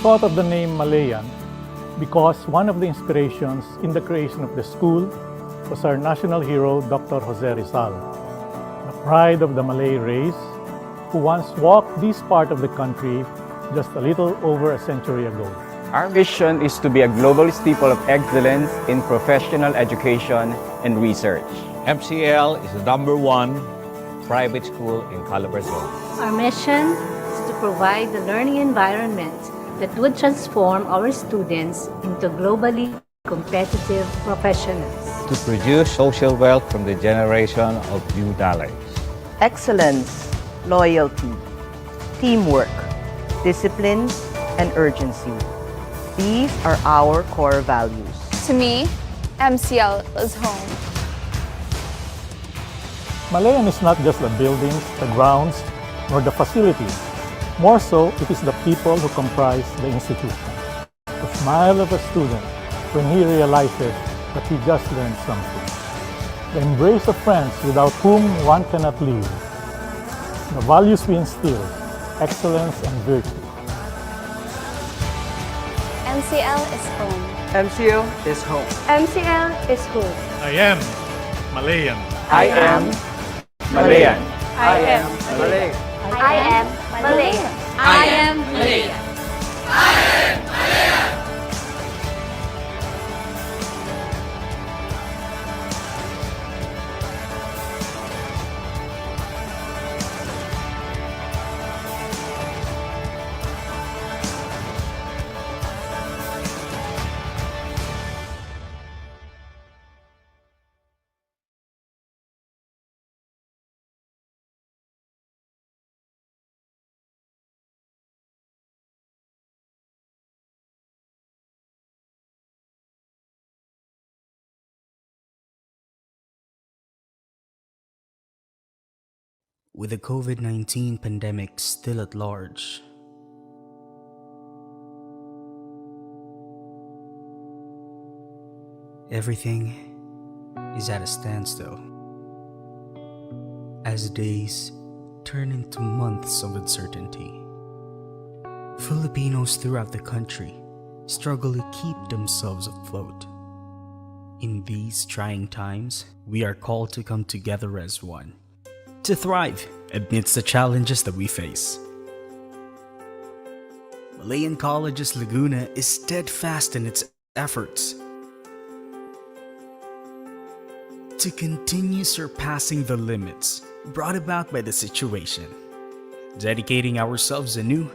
thought of the name Malayan because one of the inspirations in the creation of the school was our national hero, Dr. Jose Rizal, the pride of the Malay race, who once walked this part of the country just a little over a century ago. Our mission is to be a global steeple of excellence in professional education and research. MCL is the #1 private school in Calabarzon. Our mission is to provide the learning environment that would transform our students into globally competitive professionals. To produce social wealth from the generation of new talents. Excellence, loyalty, teamwork, discipline, and urgency. These are our core values. To me, MCL is home. Malayan is not just the buildings, the grounds, nor the facilities. More so, it is the people who comprise the institution. The smile of a student when he realizes that he just learned something. The embrace of friends without whom one cannot live. The values we instill, excellence and virtue. MCL is home. MCL is home. MCL is home. I am Malayan. I am Malayan. I am Malay. I am Malayan. I am Malayan. With the COVID-19 pandemic still at large, everything is at a standstill. As days turn into months of uncertainty, Filipinos throughout the country struggle to keep themselves afloat. In these trying times, we are called to come together as one, to thrive amidst the challenges that we face. Malayan College's Laguna is steadfast in its efforts to continue surpassing the limits brought about by the situation, dedicating ourselves anew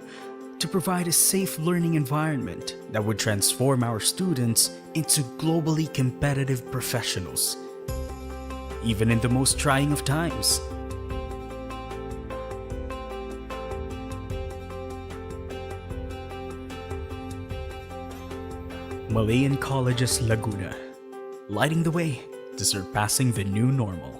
to provide a safe learning environment that would transform our students into globally competitive professionals, even in the most trying of times. Malayan College's Laguna, lighting the way to surpassing the new normal.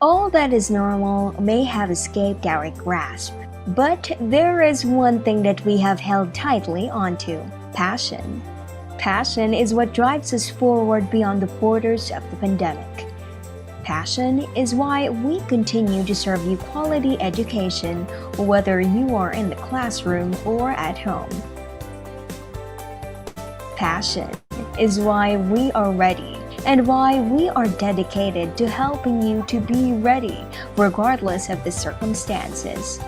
All that is normal may have escaped our grasp, but there is one thing that we have held tightly onto: passion. Passion is what drives us forward beyond the borders of the pandemic. Passion is why we continue to serve you quality education, whether you are in the classroom or at home. Passion is why we are ready and why we are dedicated to helping you to be ready regardless of the circumstances.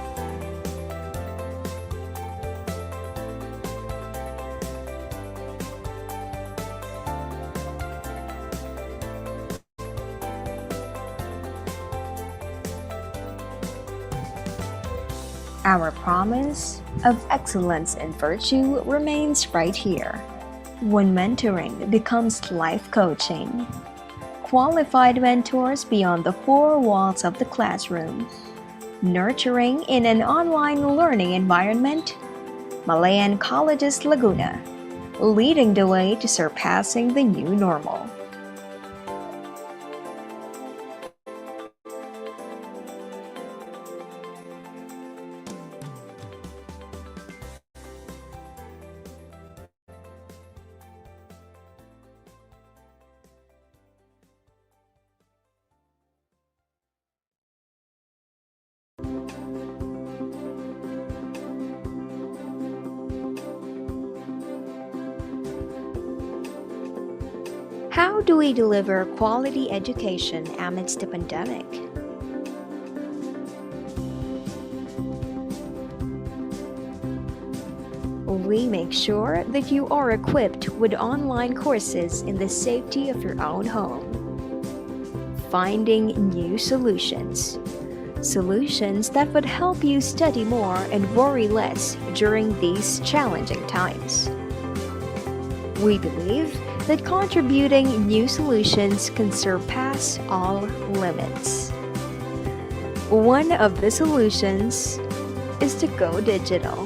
Our promise of excellence and virtue remains right here. When mentoring becomes life coaching, qualified mentors beyond the four walls of the classroom, nurturing in an online learning environment, Malayan College's Laguna, leading the way to surpassing the new normal. How do we deliver quality education amidst the pandemic? We make sure that you are equipped with online courses in the safety of your own home. Finding new solutions. Solutions that would help you study more and worry less during these challenging times. We believe that contributing new solutions can surpass all limits. One of the solutions is to go digital.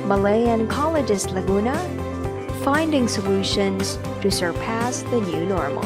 Malayan Colleges Laguna, finding solutions to surpass the new normal.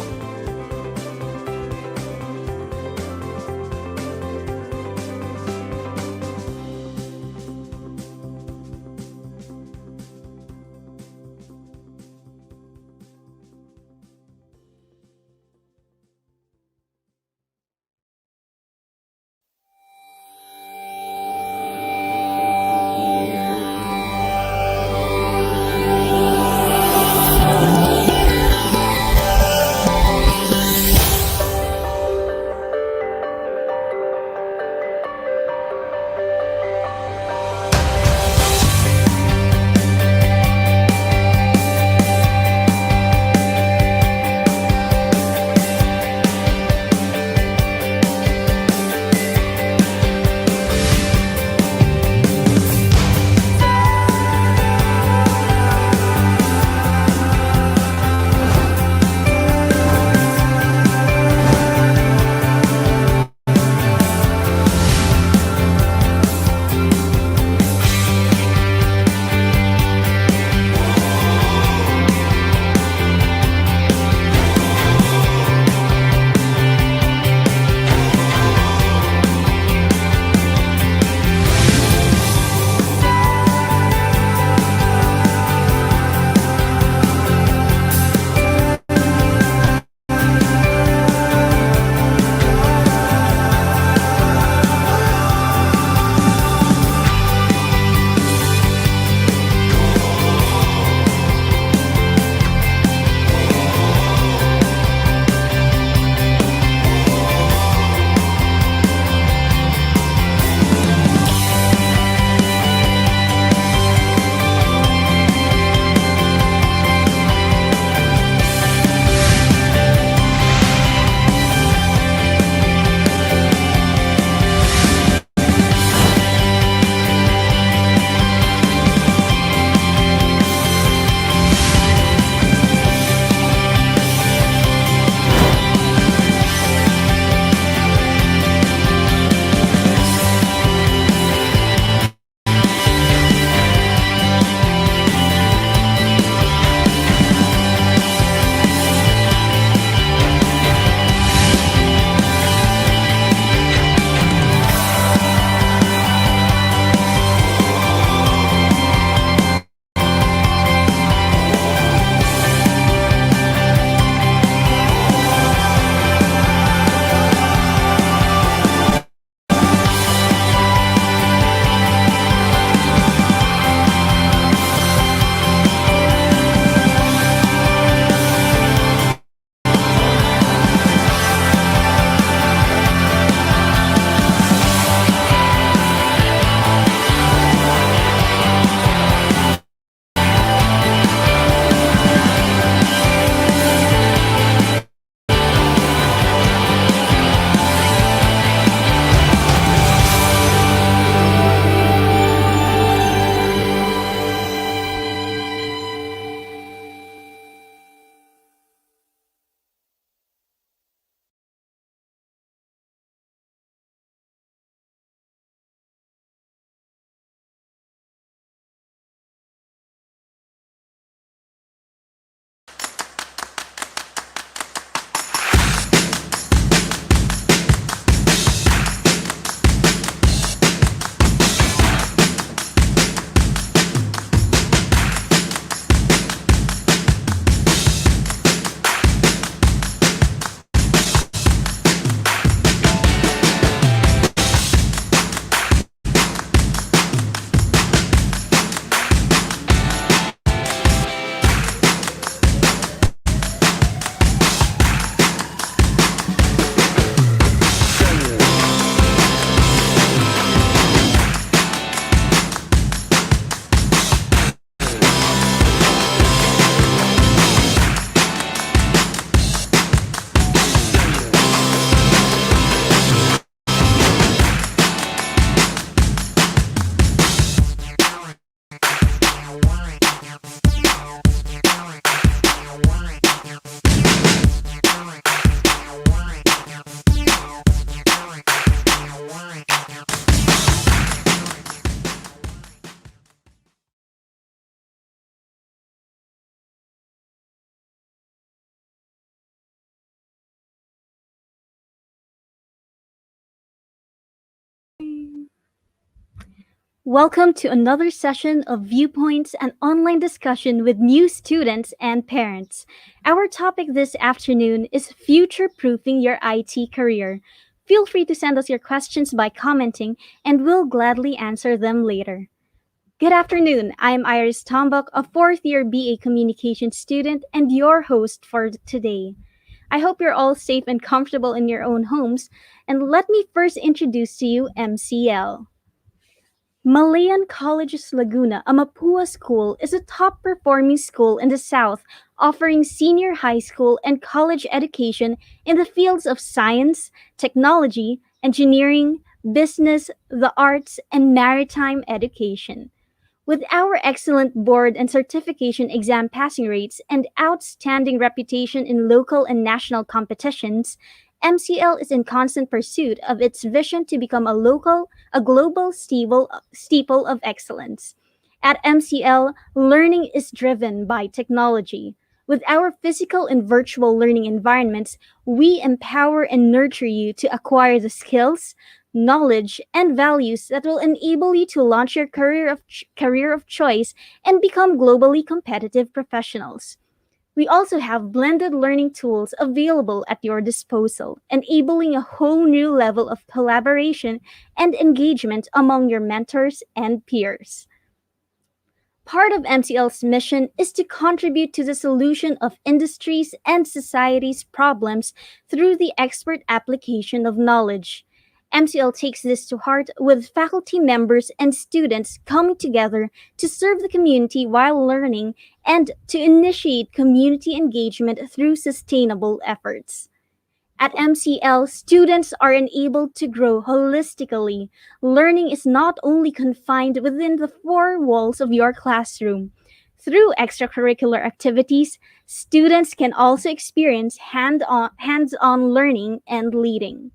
Welcome to another session of Viewpoints, an online discussion with new students and parents. Our topic this afternoon is future proofing your IT career. Feel free to send us your questions by commenting, and we'll gladly answer them later. Good afternoon. I'm Iris Tombok, a fourth year BA Communications student and your host for today. I hope you're all safe and comfortable in your own homes, and let me first introduce to you MCL. Malayan Colleges Laguna, a Mapua school, is a top performing school in the South, offering senior high school and college education in the fields of science, technology, engineering, business, the arts, and maritime education. With our excellent board and certification exam passing rates and outstanding reputation in local and national competitions, MCL is in constant pursuit of its vision to become a global steeple of excellence. At MCL, learning is driven by technology. With our physical and virtual learning environments, we empower and nurture you to acquire the skills, knowledge, and values that will enable you to launch your career of choice and become globally competitive professionals. We also have blended learning tools available at your disposal, enabling a whole new level of collaboration and engagement among your mentors and peers. Part of MCL's mission is to contribute to the solution of industries and society's problems through the expert application of knowledge. MCL takes this to heart with faculty members and students coming together to serve the community while learning and to initiate community engagement through sustainable efforts. At MCL, students are enabled to grow holistically. Learning is not only confined within the four walls of your classroom. Through extracurricular activities, students can also experience hands-on learning and leading.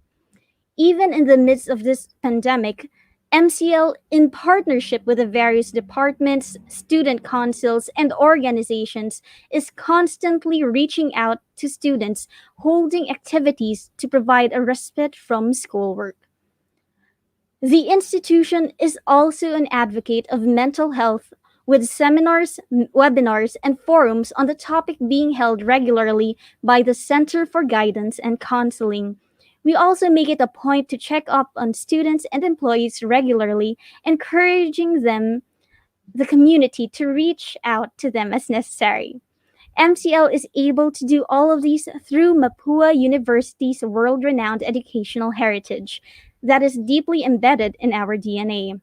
Even in the midst of this pandemic, MCL, in partnership with the various departments, student councils, and organizations, is constantly reaching out to students, holding activities to provide a respite from schoolwork. The institution is also an advocate of mental health with seminars, webinars, and forums on the topic being held regularly by the Center for Guidance and Counseling. We also make it a point to check up on students and employees regularly, encouraging the community, to reach out to them as necessary. MCL is able to do all of these through Mapua University's world renowned educational heritage that is deeply embedded in our DNA.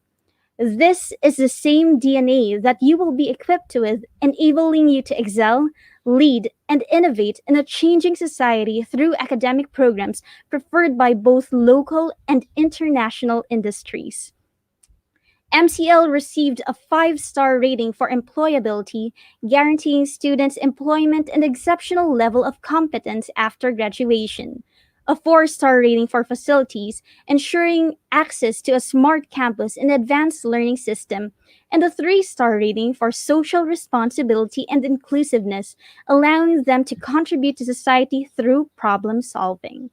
This is the same DNA that you will be equipped with, enabling you to excel, lead, and innovate in a changing society through academic programs preferred by both local and international industries. MCL received a 5-star rating for employability, guaranteeing students employment and exceptional level of competence after graduation. A 4-star rating for facilities, ensuring access to a smart campus and advanced learning system. And a 3-star rating for social responsibility and inclusiveness, allowing them to contribute to society through problem solving.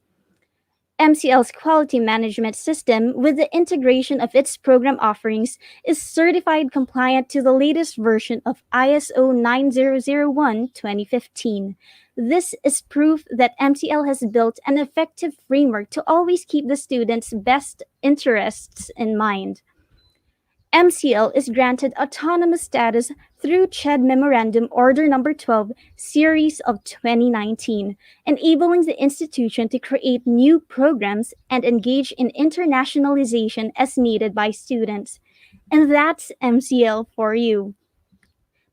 MCL's quality management system, with the integration of its program offerings, is certified compliant to the latest version of ISO 9001:2015. This is proof that MCL has built an effective framework to always keep the students' best interests in mind. MCL is granted autonomous status through CHED Memorandum Order Number 12, Series of 2019, enabling the institution to create new programs and engage in internationalization as needed by students. And that's MCL for you.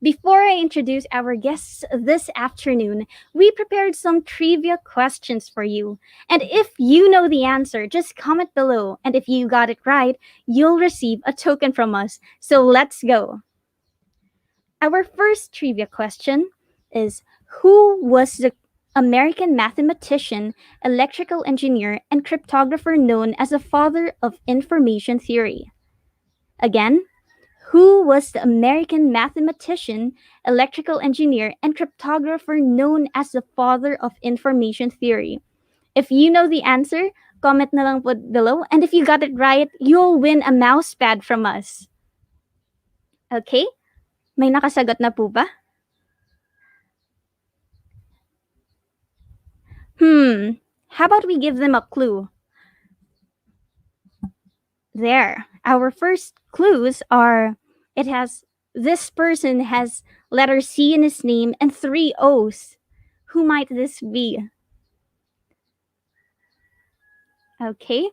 Before I introduce our guests this afternoon, we prepared some trivia questions for you. And if you know the answer, just comment below. And if you got it right, you'll receive a token from us. So let's go. Our first trivia question is, who was the American mathematician, electrical engineer, and cryptographer known as the father of information theory? Again, who was the American mathematician, electrical engineer, and cryptographer known as the father of information theory? If you know the answer, comment na lang po below. And if you got it right, you'll win a mouse pad from us. Okay? May nakasagot na po ba? How about we give them a clue? There. Our first clues are this person has letter C in his name and 3 O's. Who might this be? Okay.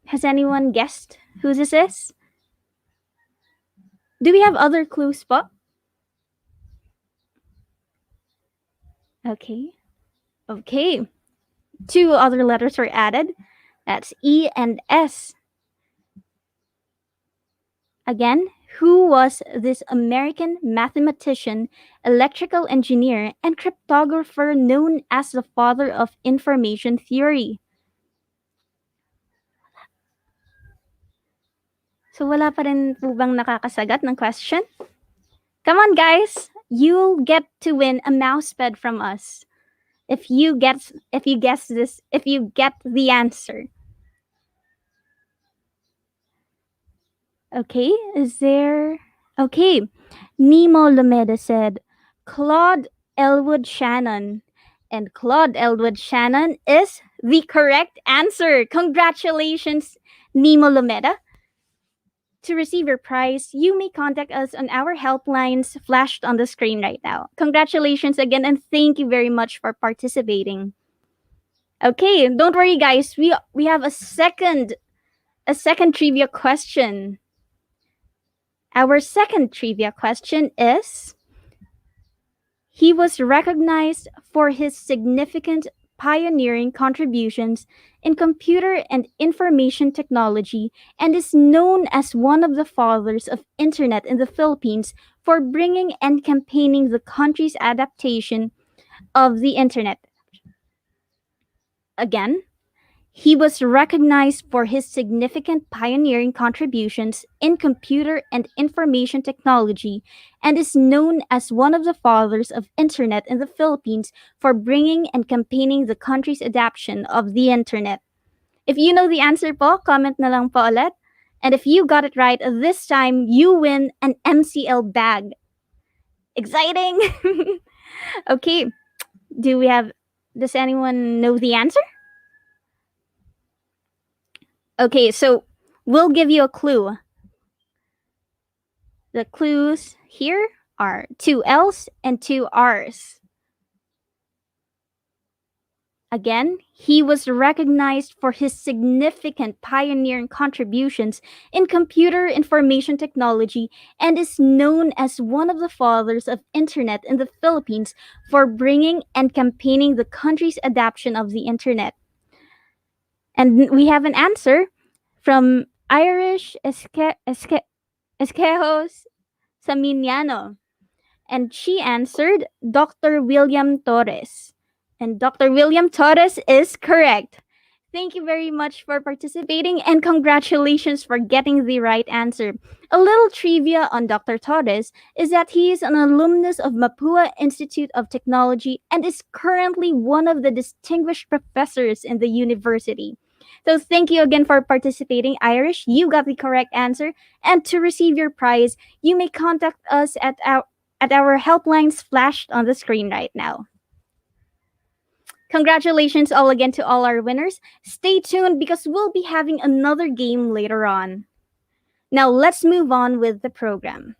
Has anyone guessed who this is? Do we have other clues po? Okay. Okay. 2 other letters were added. That's E and S. Again, who was this American mathematician, electrical engineer, and cryptographer known as the father of information theory? So wala pa rin po bang nakakasagot ng question? Come on guys, you'll get to win a mousepad from us if you get the answer. Okay, okay. Nemo Lameda said Claude Elwood Shannon. And Claude Elwood Shannon is the correct answer. Congratulations, Nemo Lameda. To receive your prize, you may contact us on our helplines flashed on the screen right now. Congratulations again, and thank you very much for participating. Okay, don't worry guys, we have a second trivia question. Our second trivia question is, he was recognized for his significant pioneering contributions in computer and information technology and is known as one of the fathers of internet in the Philippines for bringing and campaigning the country's adaptation of the internet. Again, he was recognized for his significant pioneering contributions in computer and information technology and is known as one of the fathers of internet in the Philippines for bringing and campaigning the country's adoption of the internet. If you know the answer po, comment na lang po ulit. And if you got it right, this time you win an MCL bag. Exciting! Okay, does anyone know the answer? Okay, so we'll give you a clue. The clues here are 2 L's and 2 R's. Again, he was recognized for his significant pioneering contributions in computer information technology and is known as one of the fathers of internet in the Philippines for bringing and campaigning the country's adoption of the internet. And we have an answer from Irish Esquejos Saminiano. And she answered Dr. William Torres. And Dr. William Torres is correct. Thank you very much for participating and congratulations for getting the right answer. A little trivia on Dr. Torres is that he is an alumnus of Mapua Institute of Technology and is currently one of the distinguished professors in the university. So thank you again for participating, Irish. You got the correct answer. And to receive your prize, you may contact us at our helplines flashed on the screen right now. Congratulations all again to all our winners. Stay tuned because we'll be having another game later on. Now let's move on with the program.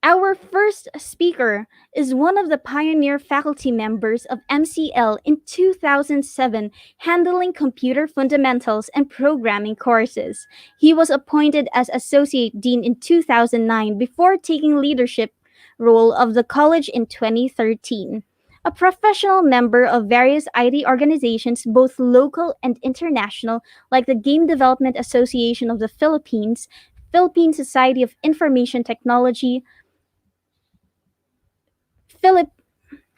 Our first speaker is one of the pioneer faculty members of MCL in 2007, handling computer fundamentals and programming courses. He was appointed as Associate Dean in 2009 before taking leadership role of the college in 2013. A professional member of various IT organizations, both local and international, like the Game Development Association of the Philippines, Philippine Society of Information Technology,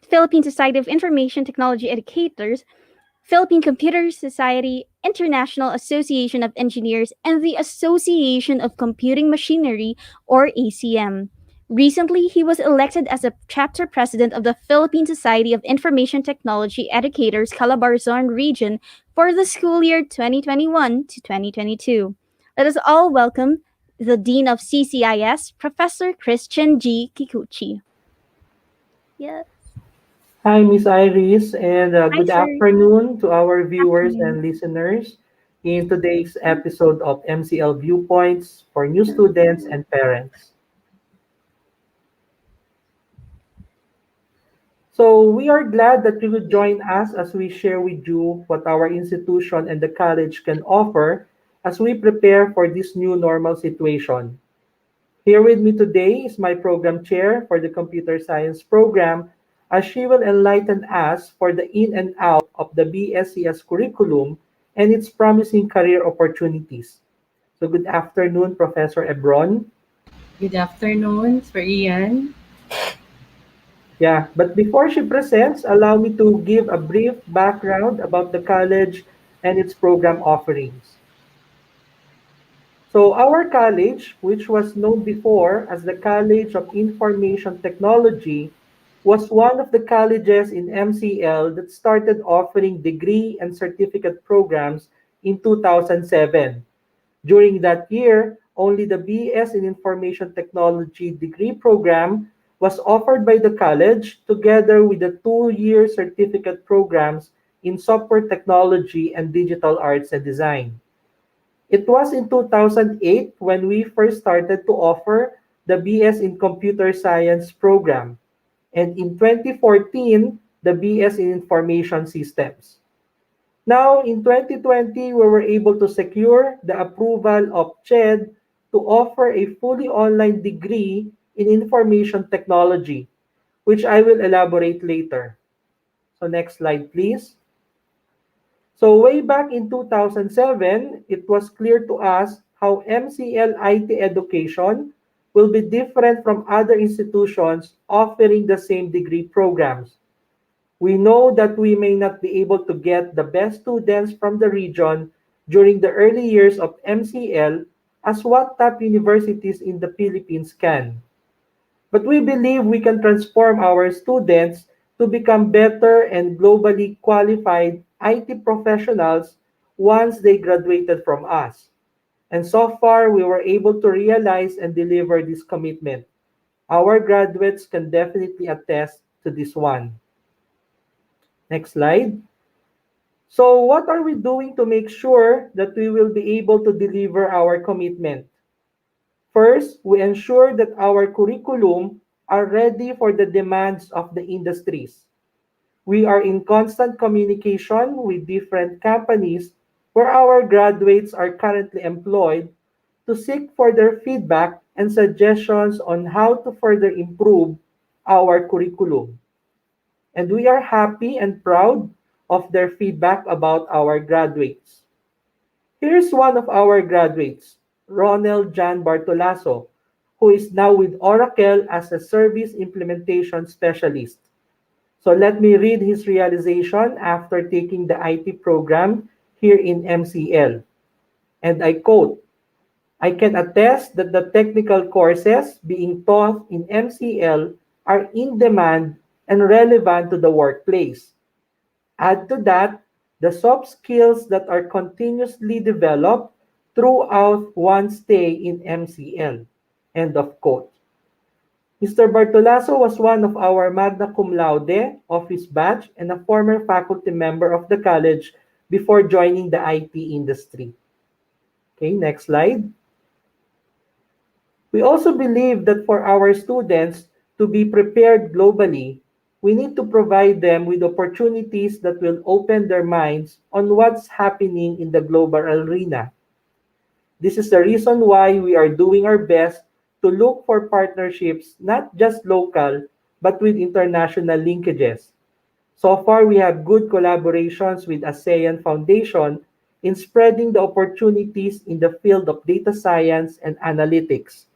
Philippine Society of Information Technology Educators, Philippine Computer Society, International Association of Engineers, and the Association of Computing Machinery, or ACM. Recently, he was elected as a chapter president of the Philippine Society of Information Technology Educators Calabarzon region for the school year 2021 to 2022. Let us all welcome the Dean of CCIS, Professor Christian G. Kikuchi. Yes. Hi, Miss Iris, and Hi, good sir. afternoon to our viewers Afternoon. and listeners in today's episode of MCL Viewpoints for new students and parents. So, we are glad that you would join us as we share with you what our institution and the college can offer as we prepare for this new normal situation. Here with me today is my program chair for the computer science program, as she will enlighten us for the in and out of the BSCS curriculum and its promising career opportunities. So good afternoon, Professor Ebron. Good afternoon, Sir Ian. Yeah, but before she presents, allow me to give a brief background about the college and its program offerings. So our college, which was known before as the College of Information Technology, was one of the colleges in MCL that started offering degree and certificate programs in 2007. During that year, only the BS in Information Technology degree program was offered by the college together with the 2-year certificate programs in software technology and digital arts and design. It was in 2008 when we first started to offer the BS in Computer Science program, and in 2014, the BS in Information Systems. Now, in 2020, we were able to secure the approval of CHED to offer a fully online degree in Information Technology, which I will elaborate later. So next slide, please. So way back in 2007, it was clear to us how MCL IT education will be different from other institutions offering the same degree programs. We know that we may not be able to get the best students from the region during the early years of MCL as what top universities in the Philippines can. But we believe we can transform our students to become better and globally qualified IT professionals once they graduated from us. And so far, we were able to realize and deliver this commitment. Our graduates can definitely attest to this one. Next slide. So, what are we doing to make sure that we will be able to deliver our commitment? First, we ensure that our curriculum are ready for the demands of the industries. We are in constant communication with different companies where our graduates are currently employed to seek for their feedback and suggestions on how to further improve our curriculum. And we are happy and proud of their feedback about our graduates. Here's one of our graduates, Ronald Jan Bartolaso, who is now with Oracle as a service implementation specialist. So let me read his realization after taking the IT program here in MCL. And I quote, I can attest that the technical courses being taught in MCL are in demand and relevant to the workplace. Add to that the soft skills that are continuously developed throughout one's stay in MCL. End of quote. Mr. Bartolaso was one of our magna cum laude of his batch and a former faculty member of the college before joining the IT industry. Okay, next slide. We also believe that for our students to be prepared globally, we need to provide them with opportunities that will open their minds on what's happening in the global arena. This is the reason why we are doing our best to look for partnerships, not just local, but with international linkages. So far, we have good collaborations with ASEAN Foundation in spreading the opportunities in the field of data science and analytics.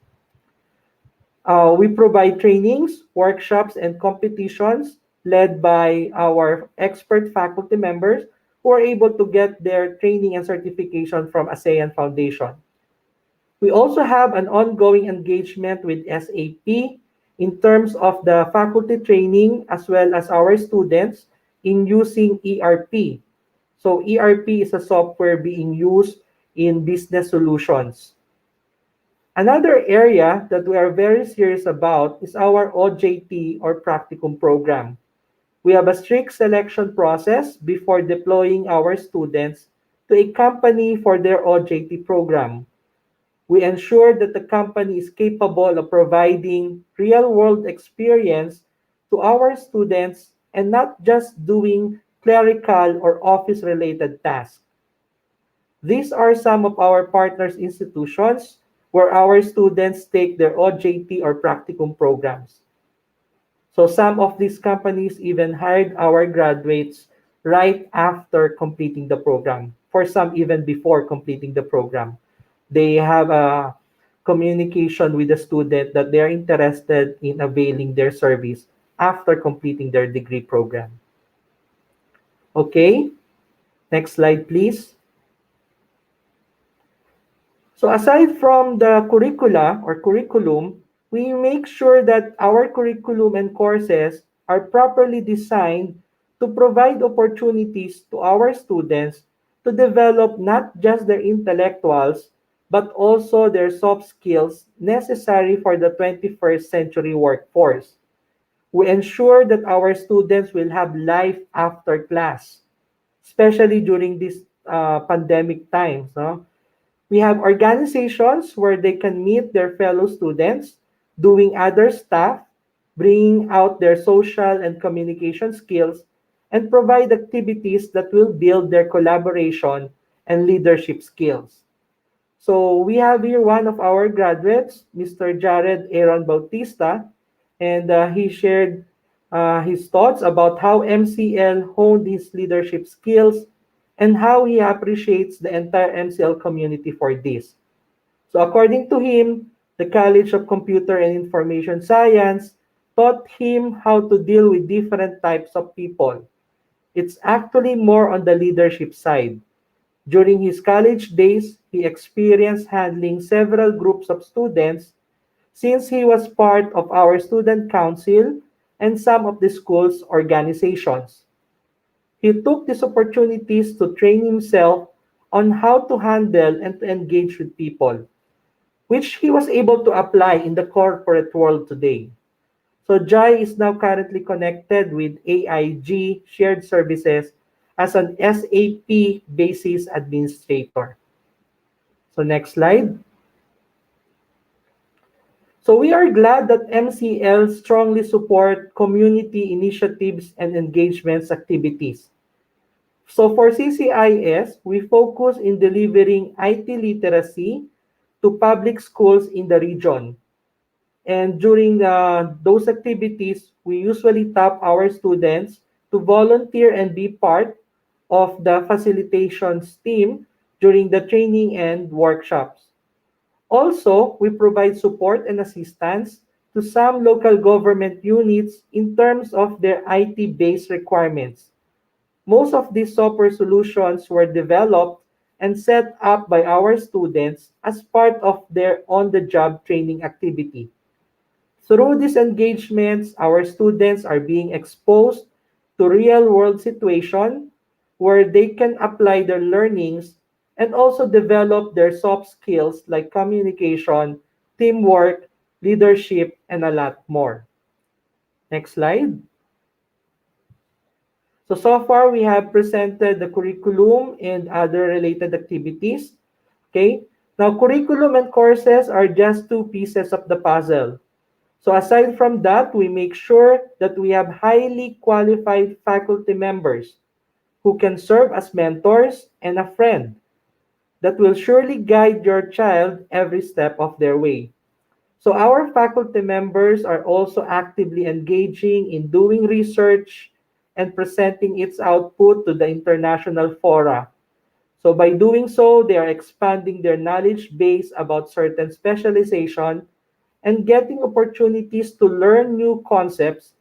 We provide trainings, workshops, and competitions led by our expert faculty members who are able to get their training and certification from ASEAN Foundation. We also have an ongoing engagement with SAP in terms of the faculty training as well as our students in using ERP. So ERP is a software being used in business solutions. Another area that we are very serious about is our OJT or practicum program. We have a strict selection process before deploying our students to a company for their OJT program. We ensure that the company is capable of providing real world experience to our students and not just doing clerical or office related tasks. These are some of our partners institutions where our students take their OJT or practicum programs. So some of these companies even hired our graduates right after completing the program, for some even before completing the program. They have a communication with the student that they're interested in availing their service after completing their degree program. Okay, next slide, please. So aside from the curricula or curriculum, we make sure that our curriculum and courses are properly designed to provide opportunities to our students to develop not just their intellectuals, but also their soft skills necessary for the 21st century workforce. We ensure that our students will have life after class, especially during these pandemic times. No? We have organizations where they can meet their fellow students, doing other stuff, bringing out their social and communication skills, and provide activities that will build their collaboration and leadership skills. So we have here one of our graduates, Mr. Jared Aaron Bautista, and he shared his thoughts about how MCL honed his leadership skills and how he appreciates the entire MCL community for this. So according to him, the College of Computer and Information Science taught him how to deal with different types of people. It's actually more on the leadership side. During his college days, he experienced handling several groups of students since he was part of our student council and some of the school's organizations. He took these opportunities to train himself on how to handle and to engage with people, which he was able to apply in the corporate world today. So Jai is now currently connected with AIG Shared Services as an SAP Basis Administrator. So next slide. So we are glad that MCL strongly support community initiatives and engagements activities. So for CCIS, we focus in delivering IT literacy to public schools in the region. And during those activities, we usually tap our students to volunteer and be part of the facilitations team during the training and workshops. Also, we provide support and assistance to some local government units in terms of their IT-based requirements. Most of these software solutions were developed and set up by our students as part of their on-the-job training activity. Through these engagements, our students are being exposed to real-world situations where they can apply their learnings and also develop their soft skills like communication, teamwork, leadership, and a lot more. Next slide. So far we have presented the curriculum and other related activities. Okay. Now, curriculum and courses are just two pieces of the puzzle. So aside from that, we make sure that we have highly qualified faculty members who can serve as mentors and a friend that will surely guide your child every step of their way. So our faculty members are also actively engaging in doing research and presenting its output to the international fora. So by doing so, they are expanding their knowledge base about certain specialization and getting opportunities to learn new concepts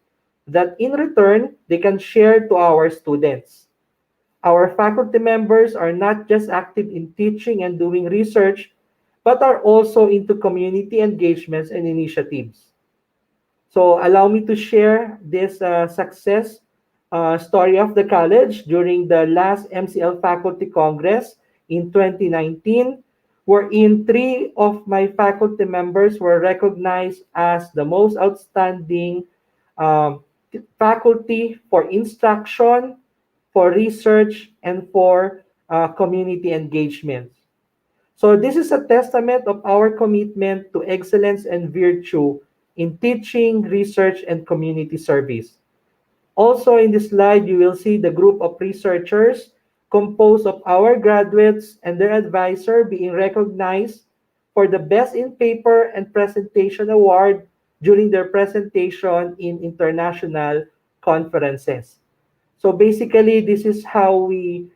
that in return they can share to our students. Our faculty members are not just active in teaching and doing research, but are also into community engagements and initiatives. So allow me to share this success story of the college during the last MCL Faculty Congress in 2019, wherein three of my faculty members were recognized as the most outstanding um, faculty for instruction, for research, and for community engagement. So this is a testament of our commitment to excellence and virtue in teaching, research, and community service. Also in this slide, you will see the group of researchers composed of our graduates and their advisor being recognized for the Best in Paper and Presentation Award during their presentation in international conferences. So basically, this is how we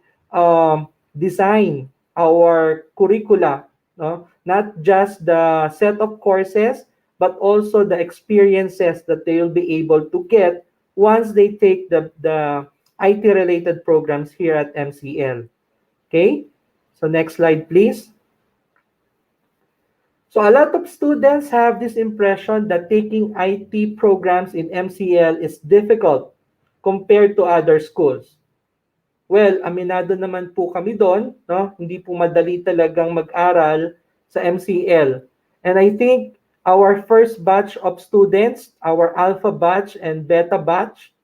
design our curricula, no? Not just the set of courses, but also the experiences that they will be able to get once they take the IT-related programs here at MCL. Okay? So next slide, please. So a lot of students have this impression that taking IT programs in MCL is difficult compared to other schools. Well, aminado naman po kami doon, no? Hindi po madali talagang mag-aral sa MCL. And I think our first batch of students, our alpha batch and beta batch,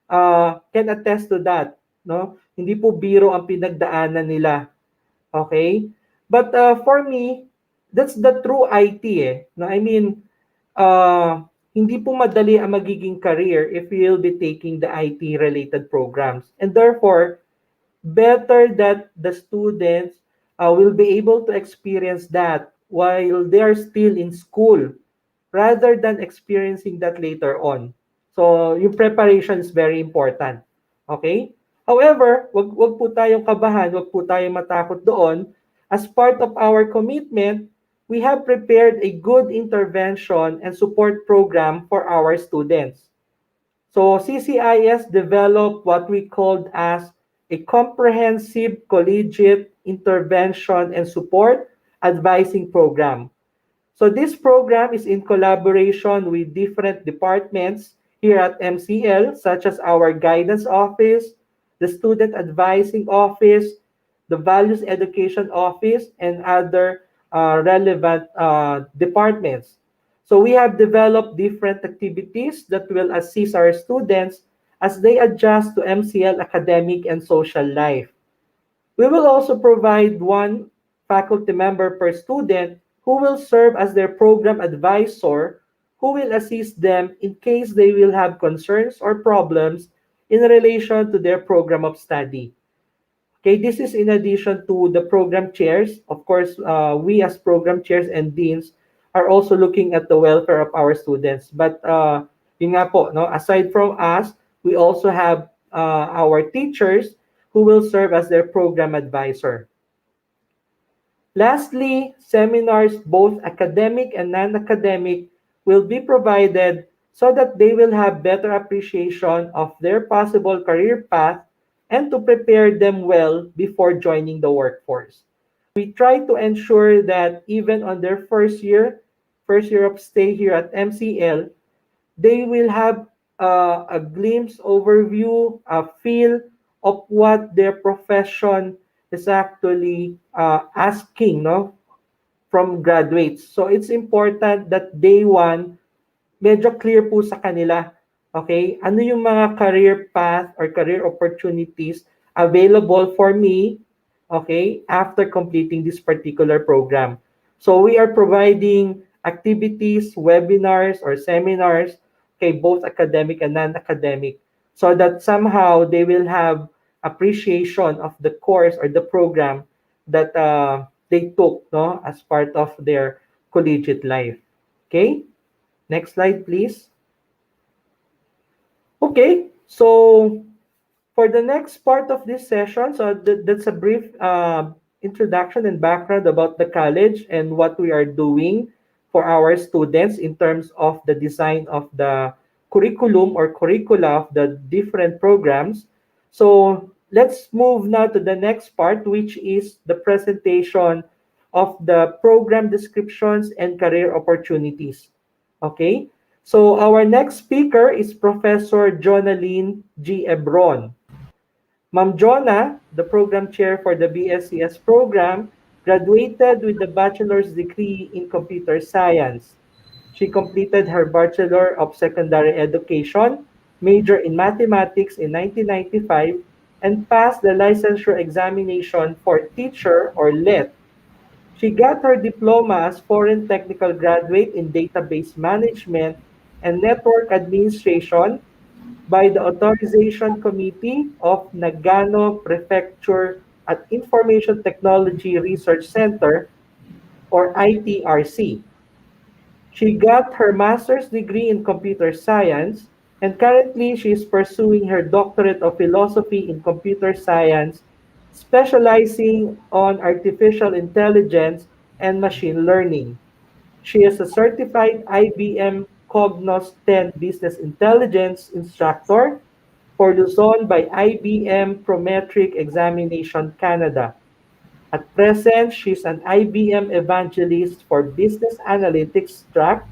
can attest to that, no? Hindi po biro ang pinagdaanan nila. Okay? But for me, that's the true IT eh. No, I mean, hindi po madali ang magiging career if you'll be taking the IT related programs. And therefore, better that the students will be able to experience that while they are still in school rather than experiencing that later on. So, yung preparation is very important. Okay? However, wag po tayong kabahan, wag po tayong matakot doon. As part of our commitment, we have prepared a good intervention and support program for our students. So CCIS developed what we called as a comprehensive collegiate intervention and support advising program. So this program is in collaboration with different departments here at MCL, such as our guidance office, the student advising office, the values education office, and other relevant departments. So we have developed different activities that will assist our students as they adjust to MCL academic and social life. We will also provide one faculty member per student who will serve as their program advisor, who will assist them in case they will have concerns or problems in relation to their program of study. Okay, this is in addition to the program chairs. Of course, we as program chairs and deans are also looking at the welfare of our students. But yun nga po, no, aside from us, we also have our teachers who will serve as their program advisor. Lastly, seminars, both academic and non-academic, will be provided so that they will have better appreciation of their possible career path and to prepare them well before joining the workforce. We try to ensure that even on their first year of stay here at MCL, they will have a glimpse, overview, a feel of what their profession is actually asking, no, from graduates. So it's important that day one, medyo clear po sa kanila. Okay? Ano yung mga career path or career opportunities available for me, okay, after completing this particular program. So we are providing activities, webinars, or seminars, okay, both academic and non-academic, so that somehow they will have appreciation of the course or the program that they took, no, as part of their collegiate life. Okay? Next slide, please. Okay, so for the next part of this session, so that's a brief introduction and background about the college and what we are doing for our students in terms of the design of the curriculum or curricula of the different programs. So let's move now to the next part, which is the presentation of the program descriptions and career opportunities. Okay, so our next speaker is Professor Jonaline G. Ebron. Ma'am Jonah, the program chair for the BSCS program, graduated with a bachelor's degree in computer science. She completed her Bachelor of Secondary Education, major in mathematics in 1995, and passed the licensure examination for teacher or LET. She got her diploma as foreign technical graduate in database management and network administration by the Authorization Committee of Nagano Prefecture at Information Technology Research Center or ITRC. She got her master's degree in computer science and currently she is pursuing her doctorate of philosophy in computer science, specializing on artificial intelligence and machine learning. She is a certified IBM Cognos 10 Business Intelligence instructor for Luzon by IBM Prometric Examination Canada. At present, she's an IBM evangelist for business analytics track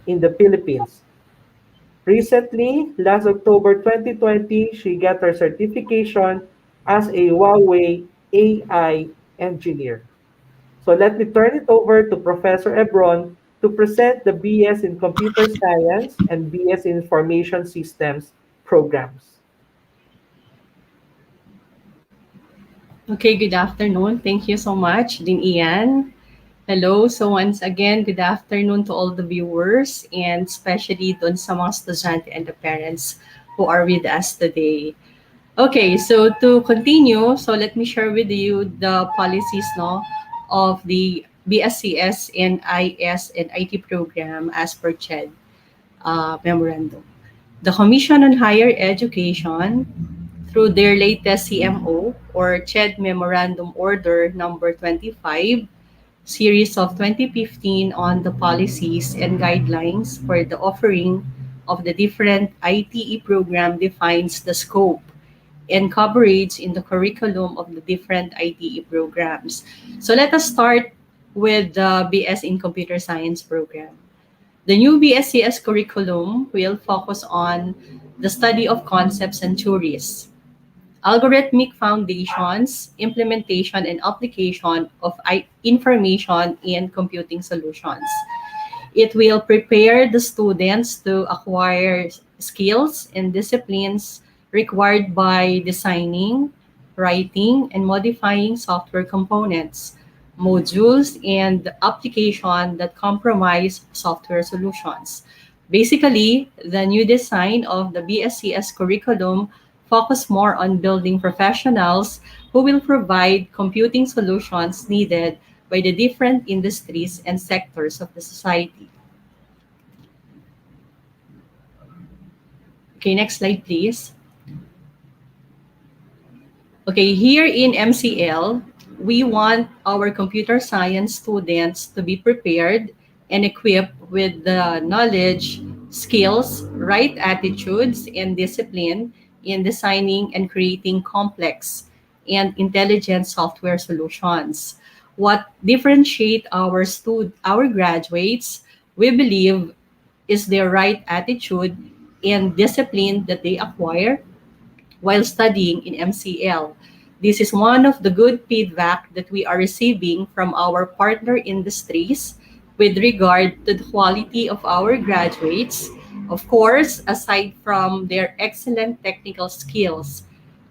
in the Philippines. Recently, last October 2020, she got her certification as a Huawei AI engineer. So let me turn it over to Professor Ebron to present the BS in Computer Science and BS in Information Systems programs. Okay, good afternoon. Thank you so much, Din Ian. Hello. So once again, good afternoon to all the viewers and especially dun sa mga estudyante and the parents who are with us today. Okay, so to continue, so let me share with you the policies no of the BSCS and IS and IT program as per CHED memorandum. The Commission on Higher Education, through their latest CMO or CHED Memorandum Order number 25, series of 2015 on the policies and guidelines for the offering of the different ITE program defines the scope and coverage in the curriculum of the different ITE programs. So let us start with the BS in Computer Science program. The new BSCS curriculum will focus on the study of concepts and theories, algorithmic foundations, implementation, and application of information in computing solutions. It will prepare the students to acquire skills and disciplines required by designing, writing, and modifying software components, modules, and application that comprise software solutions. Basically, the new design of the BSCS curriculum focus more on building professionals who will provide computing solutions needed by the different industries and sectors of the society. Okay, next slide, please. Okay, here in MCL, we want our computer science students to be prepared and equipped with the knowledge, skills, right attitudes, and discipline in designing and creating complex and intelligent software solutions. What differentiate our graduates, we believe, is their right attitude and discipline that they acquire while studying in MCL. This is one of the good feedback that we are receiving from our partner industries with regard to the quality of our graduates. Of course, aside from their excellent technical skills,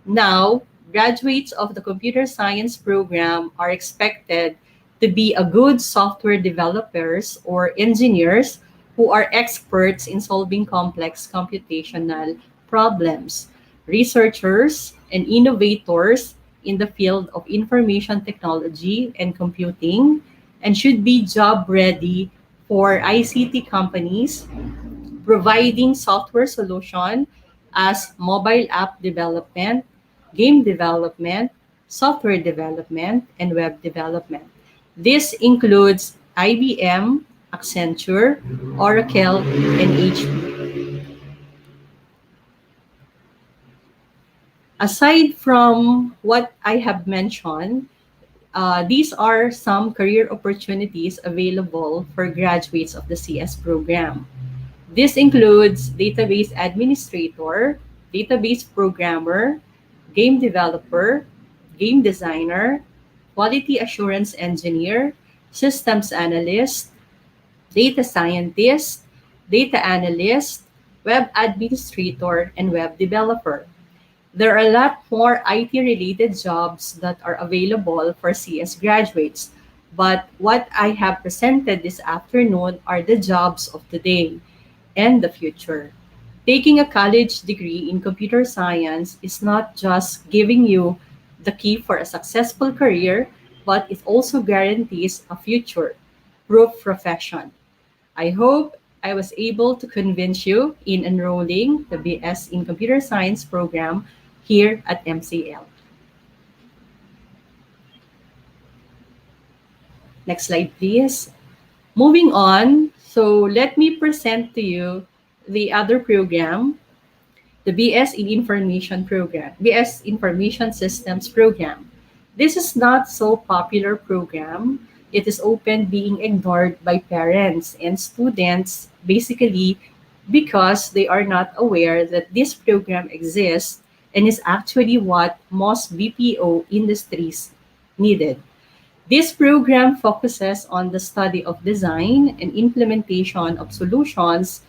now graduates of the computer science program are expected to be a good software developers or engineers who are experts in solving complex computational problems, researchers and innovators in the field of information technology and computing, and should be job ready for ICT companies providing software solution as mobile app development, game development, software development, and web development. This includes IBM, Accenture, Oracle, and HP. Aside from what I have mentioned, these are some career opportunities available for graduates of the CS program. This includes database administrator, database programmer, game developer, game designer, quality assurance engineer, systems analyst, data scientist, data analyst, web administrator, and web developer. There are a lot more IT related jobs that are available for CS graduates, but what I have presented this afternoon are the jobs of today and the future. Taking a college degree in computer science is not just giving you the key for a successful career, but it also guarantees a future proof profession. I hope I was able to convince you in enrolling the BS in Computer Science program here at MCL. Next slide, please. Moving on, so let me present to you the other program, the BS in Information program, BS Information Systems program. This is not so popular program. It is often being ignored by parents and students basically because they are not aware that this program exists and is actually what most BPO industries needed. This program focuses on the study of design and implementation of solutions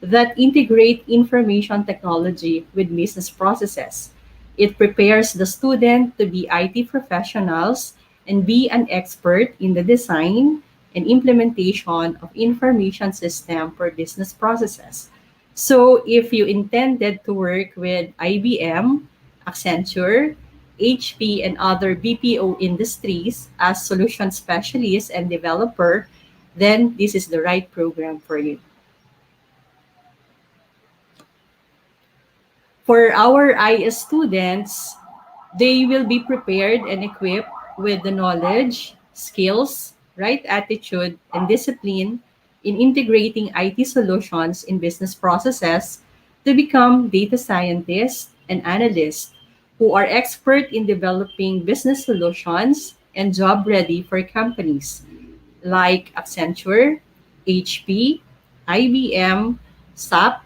that integrate information technology with business processes. It prepares the student to be IT professionals and be an expert in the design and implementation of information system for business processes. So if you intended to work with IBM, Accenture, HP, and other BPO industries as solution specialist and developer, then this is the right program for you. For our IS students, they will be prepared and equipped with the knowledge, skills, right attitude, and discipline in integrating IT solutions in business processes to become data scientists and analysts who are expert in developing business solutions and job ready for companies like Accenture, HP, IBM, SAP,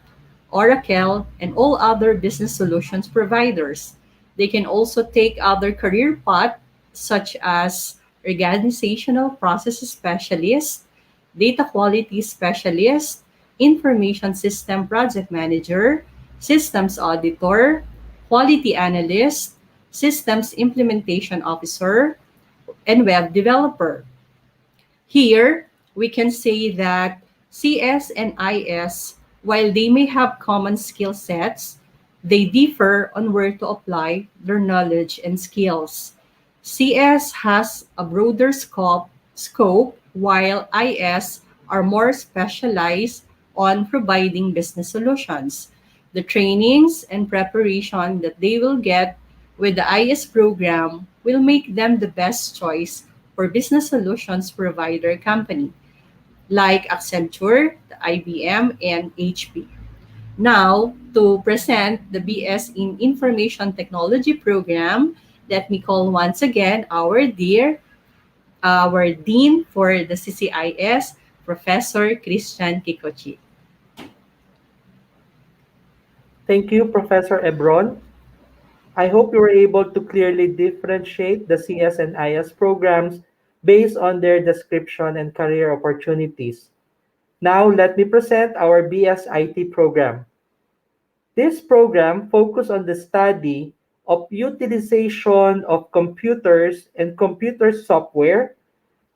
Oracle, and all other business solutions providers. They can also take other career paths such as organizational process specialist, data quality specialist, information system project manager, systems auditor, quality analyst, systems implementation officer, and web developer. Here, we can say that CS and IS, while they may have common skill sets, they differ on where to apply their knowledge and skills. CS has a broader scope while IS are more specialized on providing business solutions. The trainings and preparation that they will get with the IS program will make them the best choice for business solutions provider company like Accenture, the IBM, and HP. Now, to present the BS in Information Technology program, let me call once again our Dean for the CCIS, Professor Christian Kikochi. Thank you, Professor Ebron. I hope you were able to clearly differentiate the CS and IS programs based on their description and career opportunities. Now, let me present our BSIT program. This program focuses on the study of utilization of computers and computer software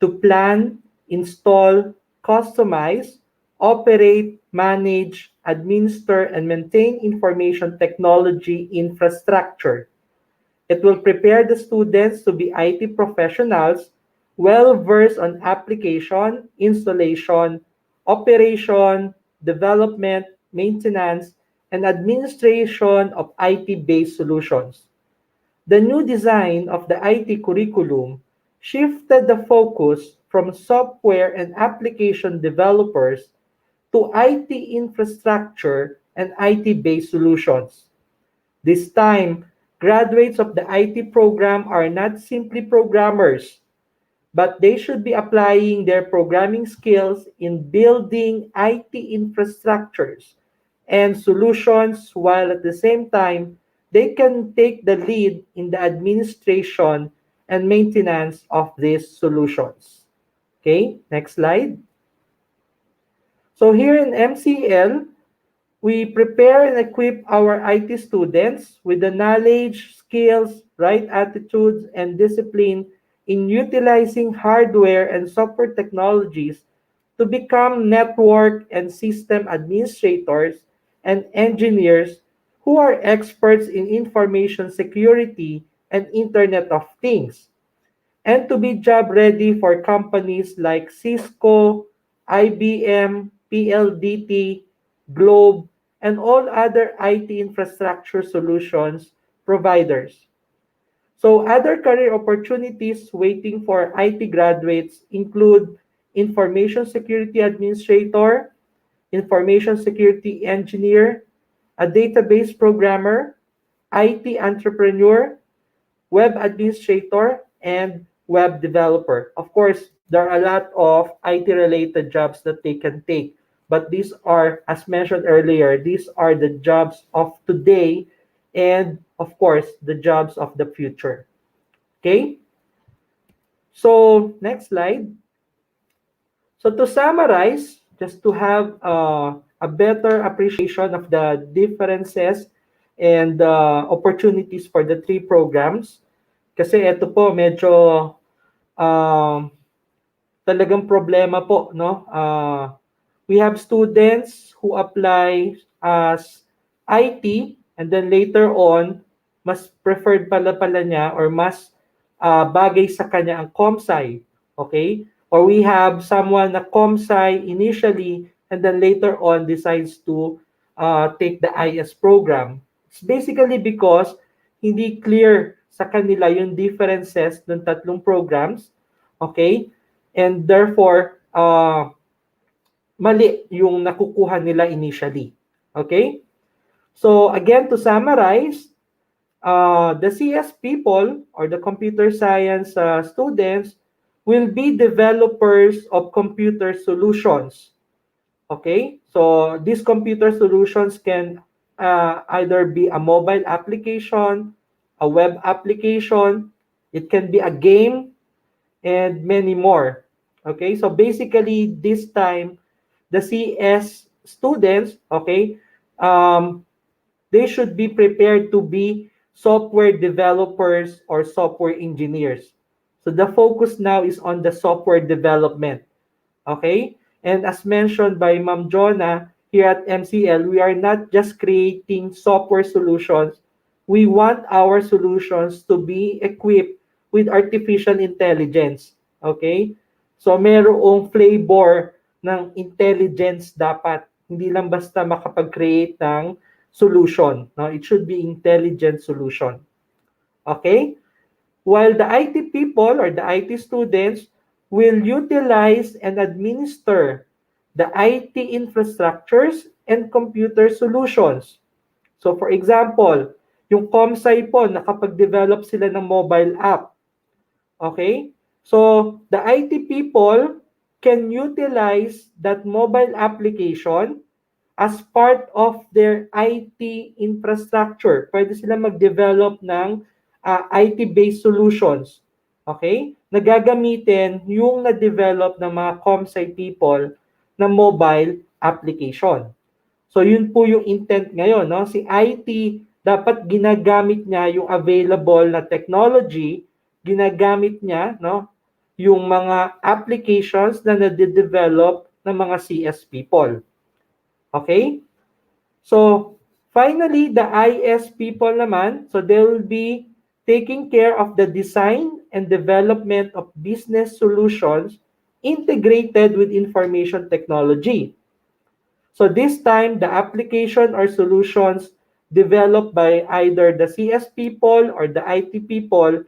to plan, install, customize, operate, manage, administer, and maintain information technology infrastructure. It will prepare the students to be IT professionals well versed on application, installation, operation, development, maintenance, and administration of IT-based solutions. The new design of the IT curriculum shifted the focus from software and application developers to IT infrastructure and IT-based solutions. This time, graduates of the IT program are not simply programmers, but they should be applying their programming skills in building IT infrastructures and solutions while at the same time they can take the lead in the administration and maintenance of these solutions. Okay, next slide. So here in MCL, we prepare and equip our IT students with the knowledge, skills, right attitudes, and discipline in utilizing hardware and software technologies to become network and system administrators and engineers who are experts in information security and Internet of Things, and to be job ready for companies like Cisco, IBM, PLDT, Globe, and all other IT infrastructure solutions providers. So other career opportunities waiting for IT graduates include information security administrator, information security engineer, a database programmer, IT entrepreneur, web administrator, and web developer. Of course, there are a lot of IT-related jobs that they can take. But these are, as mentioned earlier, these are the jobs of today and, of course, the jobs of the future. Okay? So, next slide. So, to summarize, just to have a better appreciation of the differences and opportunities for the three programs, kasi ito po medyo um, talagang problema po, no? We have students who apply as IT and then later on, mas preferred pala niya or mas bagay sa kanya ang ComSci. Okay? Or we have someone na ComSci initially and then later on decides to take the IS program. It's basically because hindi clear sa kanila yung differences ng tatlong programs. Okay? And therefore, mali yung nakukuha nila initially. Okay? So again, to summarize, the CS people or the computer science students will be developers of computer solutions. Okay? So these computer solutions can either be a mobile application, a web application, it can be a game, and many more. Okay, so basically this time the CS students, okay, they should be prepared to be software developers or software engineers. So the focus now is on the software development. Okay, and as mentioned by Ma'am Jonah, here at MCL, we are not just creating software solutions. We want our solutions to be equipped with artificial intelligence. Okay? So merong flavor ng intelligence dapat. Hindi lang basta makapag-create ng solution. No? It should be intelligent solution. Okay? While the IT people or the IT students will utilize and administer the IT infrastructures and computer solutions. So for example, yung ComSci po, nakapag-develop sila ng mobile app. Okay? So the IT people can utilize that mobile application as part of their IT infrastructure. Pwede sila mag-develop ng IT-based solutions. Okay? Nagagamitin yung na-develop ng mga ComSci people na mobile application. So yun po yung intent ngayon, no? Si IT dapat ginagamit niya yung available na technology, ginagamit niya, no, yung mga applications na nade-develop ng mga CS people. Okay? So finally, the IS people naman, so they will be taking care of the design and development of business solutions integrated with information technology. So this time, the application or solutions developed by either the CS people or the IT people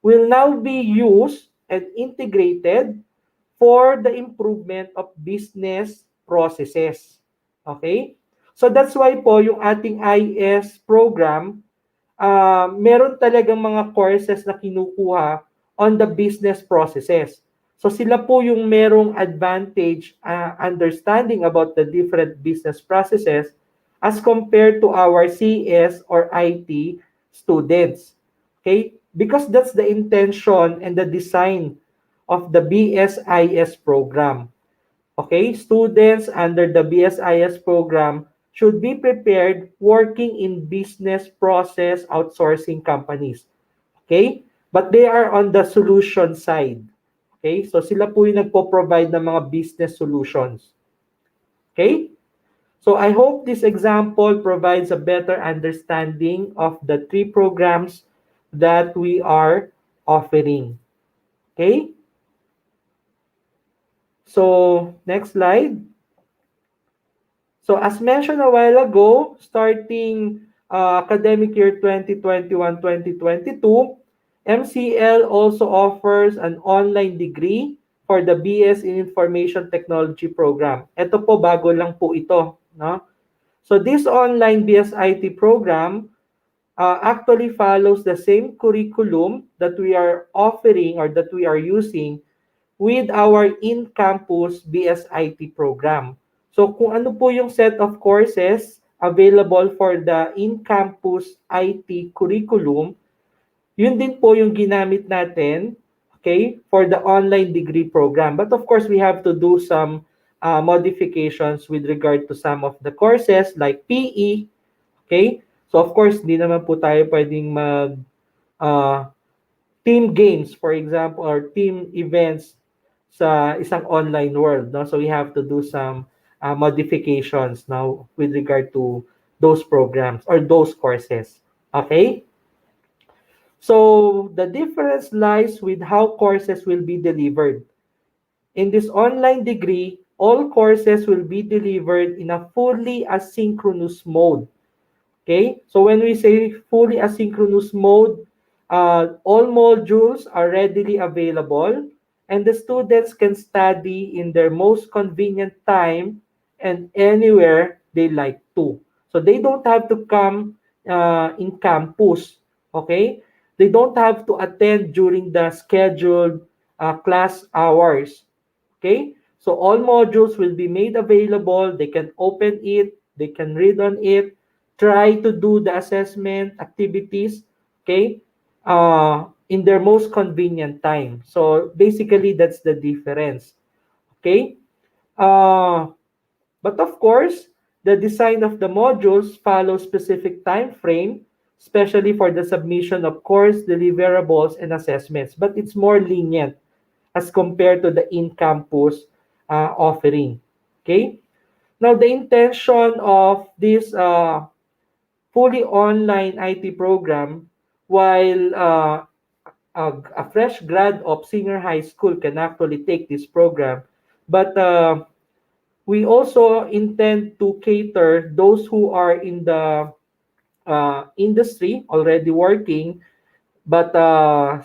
will now be used and integrated for the improvement of business processes. Okay? So that's why po yung ating IS program, meron talagang mga courses na kinukuha on the business processes. So sila po yung merong advantage understanding about the different business processes as compared to our CS or IT students. Okay? Because that's the intention and the design of the BSIS program. Okay? Students under the BSIS program should be prepared working in business process outsourcing companies. Okay? But they are on the solution side. Okay? So sila po yung nagpo-provide ng mga business solutions. Okay? So I hope this example provides a better understanding of the three programs that we are offering. Okay? So next slide. So as mentioned a while ago, starting academic year 2021-2022, MCL also offers an online degree for the BS in Information Technology program. Ito po, bago lang po ito. No? So this online BSIT program actually follows the same curriculum that we are offering or that we are using with our in-campus BSIT program. So kung ano po yung set of courses available for the in-campus IT curriculum, yun din po yung ginamit natin, okay, for the online degree program. But of course, we have to do some modifications with regard to some of the courses like PE, okay? So of course, hindi naman po tayo pwedeng mag team games, for example, or team events sa isang online world. No? So we have to do some modifications now with regard to those programs or those courses. Okay? So the difference lies with how courses will be delivered. In this online degree, all courses will be delivered in a fully asynchronous mode. Okay? So when we say fully asynchronous mode, all modules are readily available and the students can study in their most convenient time and anywhere they like to. So they don't have to come in campus. Okay? They don't have to attend during the scheduled class hours. Okay? So all modules will be made available. They can open it. They can read on it. Try to do the assessment activities. Okay? In their most convenient time. So basically, that's the difference. Okay? But of course, the design of the modules follows specific time frame, especially for the submission of course deliverables and assessments. But it's more lenient as compared to the in-campus offering. Okay? Now, the intention of this fully online IT program, while a fresh grad of senior high school can actually take this program, but we also intend to cater those who are in the industry already working but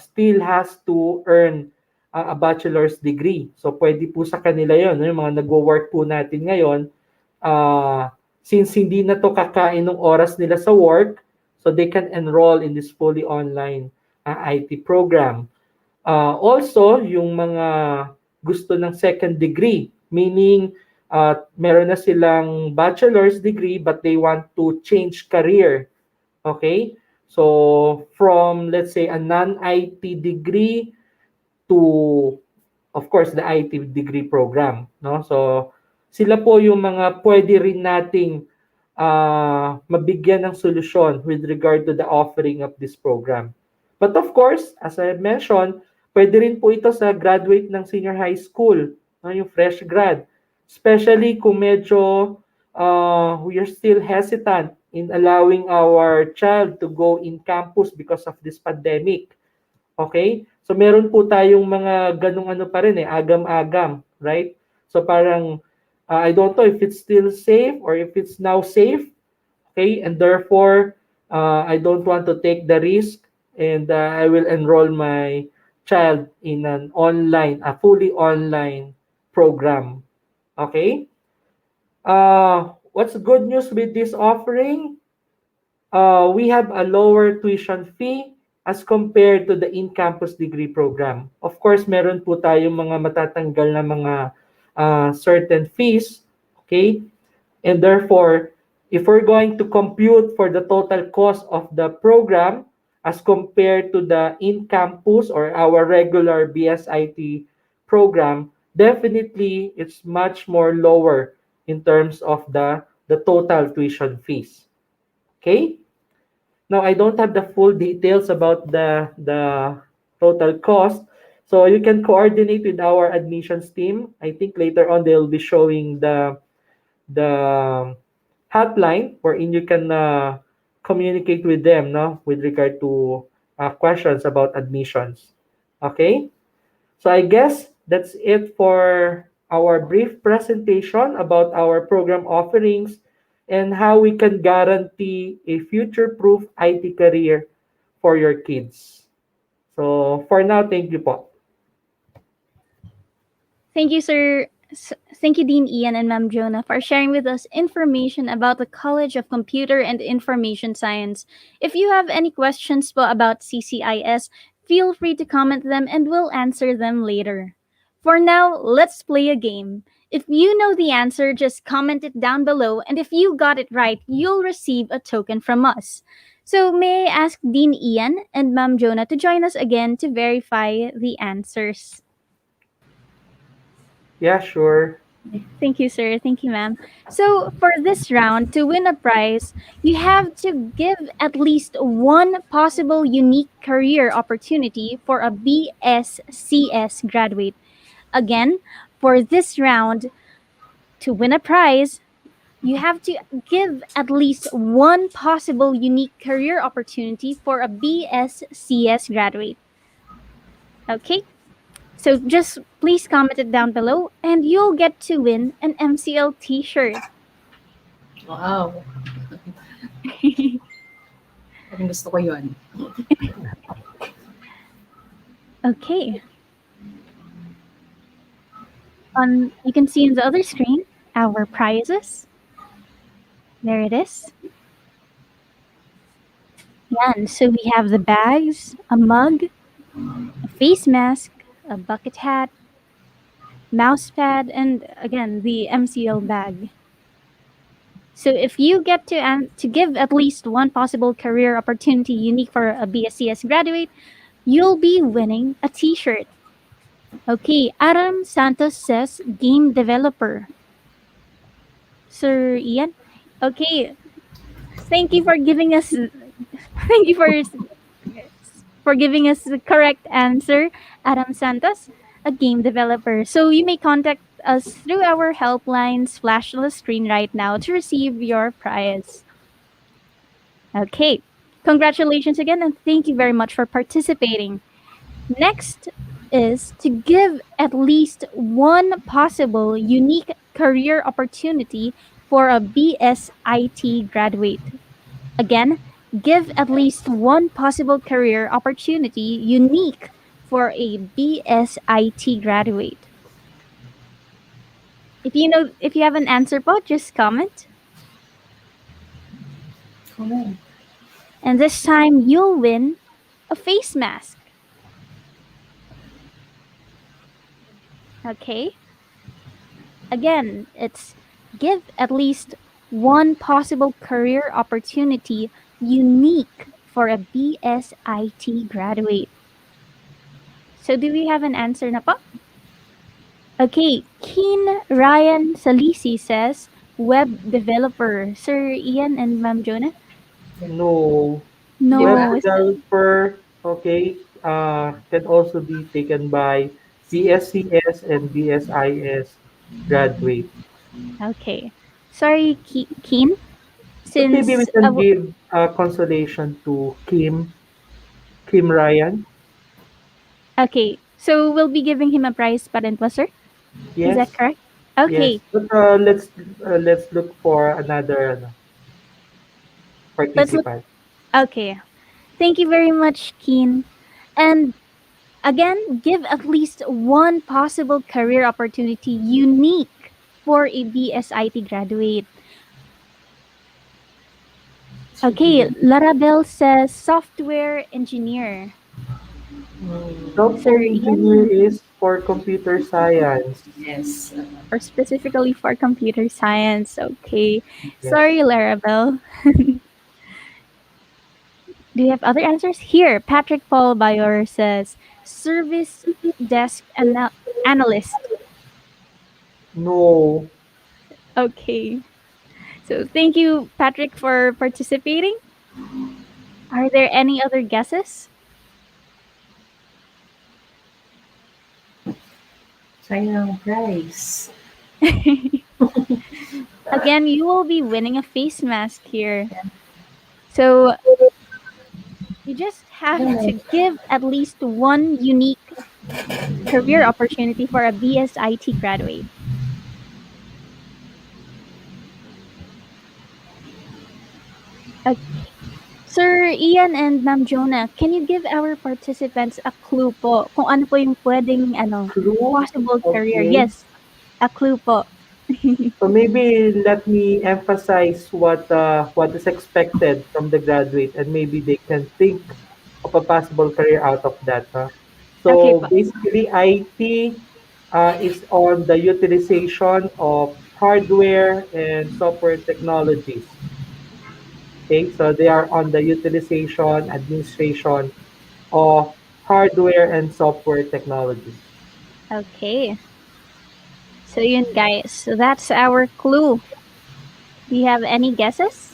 still has to earn a bachelor's degree. So pwede po sa kanila yon, no? Yung mga nagwo-work po natin ngayon, since hindi na to kakain ng oras nila sa work, so they can enroll in this fully online IT program. Also, yung mga gusto ng second degree, meaning meron na silang bachelor's degree but they want to change career. Okay? So, from, let's say, a non-IT degree to, of course, the IT degree program. No? So, sila po yung mga pwede rin nating mabigyan ng solusyon with regard to the offering of this program. But of course, as I mentioned, pwede rin po ito sa graduate ng senior high school, no? Yung fresh grad. Especially kung medyo we are still hesitant in allowing our child to go in campus because of this pandemic. Okay? So meron po tayong mga ganung ano pa rin agam-agam, right? So parang I don't know if it's still safe or if it's now safe. Okay? And therefore, I don't want to take the risk and I will enroll my child in an online, a fully online program. Okay? What's good news with this offering? We have a lower tuition fee as compared to the in-campus degree program. Of course, meron po tayong mga matatanggal na mga certain fees, okay? And therefore, If we're going to compute for the total cost of the program as compared to the in-campus or our regular BSIT program, definitely it's much more lower in terms of the total tuition fees. Okay? Now I don't have the full details about the total cost. So you can coordinate with our admissions team. I think later on they'll be showing the hotline wherein you can communicate with them, no, with regard to questions about admissions. Okay, so I guess that's it for our brief presentation about our program offerings and how we can guarantee a future-proof IT career for your kids. So for now, thank you po. Thank you, sir. Thank you, Dean Ian and Ma'am Jonah, for sharing with us information about the College of Computer and Information Science. If you have any questions po about CCIS, feel free to comment them and we'll answer them later. For now, let's play a game. If you know the answer, just comment it down below, and if you got it right, you'll receive a token from us. So, may I ask Dean Ian and Ma'am Jonah to join us again to verify the answers? Yeah, sure. Thank you, sir. Thank you, ma'am. So, for this round, to win a prize, you have to give at least one possible unique career opportunity for a BSCS graduate. Again, for this round, to win a prize, you have to give at least one possible unique career opportunity for a BSCS graduate. Okay? So just please comment it down below and you'll get to win an MCL t-shirt. Wow. Parang gusto ko yun. Okay. You can see in the other screen our prizes. There it is. Yan. So we have the bags, a mug, a face mask, a bucket hat, mouse pad, and again the MCL bag. So if you get to give at least one possible career opportunity unique for a BSCS graduate, you'll be winning a t-shirt. Okay, Aram Santos says game developer. Sir Ian? Okay, thank you for giving us thank you for giving us the correct answer, Adam Santos, a game developer. So you may contact us through our helplines flashed on the screen right now to receive your prize. Okay, congratulations again and thank you very much for participating. Next is to give at least one possible unique career opportunity for a BSIT graduate. Again, give at least one possible career opportunity unique for a BSIT graduate. If you have an answer po, just comment. Comment. And this time you'll win a face mask. Okay? Again, it's give at least one possible career opportunity unique for a BSIT graduate. So do we have an answer na po? Okay, Keen Ryan Salisi says web developer. Sir Ian and Ma'am Jonah? No. No. Web developer, okay, can also be taken by BSCS and BSIS graduate. Okay. Sorry, Keen. But maybe we Since can give consolation to Kim Ryan. okay, so we'll be giving him a prize pa rin po, sir? Is that Yes, correct? yes. Okay. But let's look for another Let's look. participant. Okay. Thank you very much, Keen. And again, give at least one possible career opportunity unique for a BSIT graduate. Okay, Larabel says software engineer. Software engineer is for computer science. Yes. Or specifically for computer science. Okay. Yes. Sorry, Larabelle. Do you have other answers? Here, Patrick Paul Bayor says service desk analyst. No. Okay. So thank you, Patrick, for participating. Are there any other guesses? Sayang prize. Again, you will be winning a face mask here. So you just have to give at least one unique career opportunity for a BSIT graduate. Okay. Sir Ian and Ma'am Jonah, can you give our participants a clue po kung ano po yung pwedeng Clue? possible career? Okay. Yes, a clue po. So maybe let me emphasize what is expected from the graduate, and maybe they can think of a possible career out of that. Huh? Okay So po. basically, IT is on the utilization of hardware and software technologies. Okay, so they are on the utilization, administration of hardware and software technologies. Okay. So yun guys, so that's our clue. Do you have any guesses?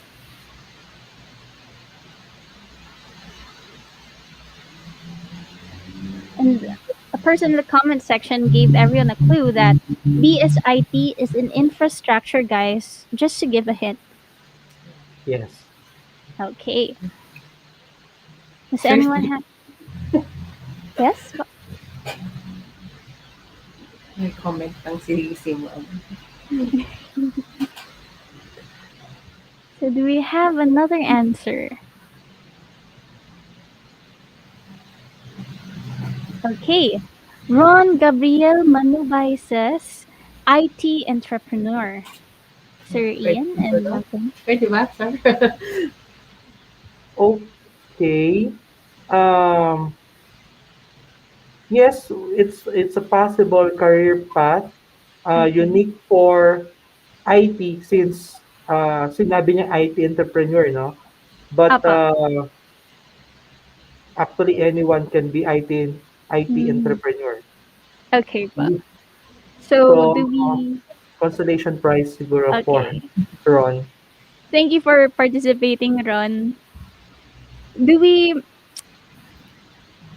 And a person in the comment section gave everyone a clue that BSIT is an infrastructure, guys, just to give a hint. Yes. Okay. Does anyone Seriously, have? Yes? may comment lang si Ma'am. So do we have another answer? Okay. Ron Gabriel Manubay says IT entrepreneur. Sir Pwede Ian ba, and no? Malcolm. Pwede ba, sir? Okay. Um, yes, it's a possible career path, unique for IT since sinabi niya IT entrepreneur, no? But Apa. actually anyone can be IT Mm, entrepreneur. okay pa. So So, do we consolation prize siguro for okay. Ron. Thank you for participating, Ron. Do we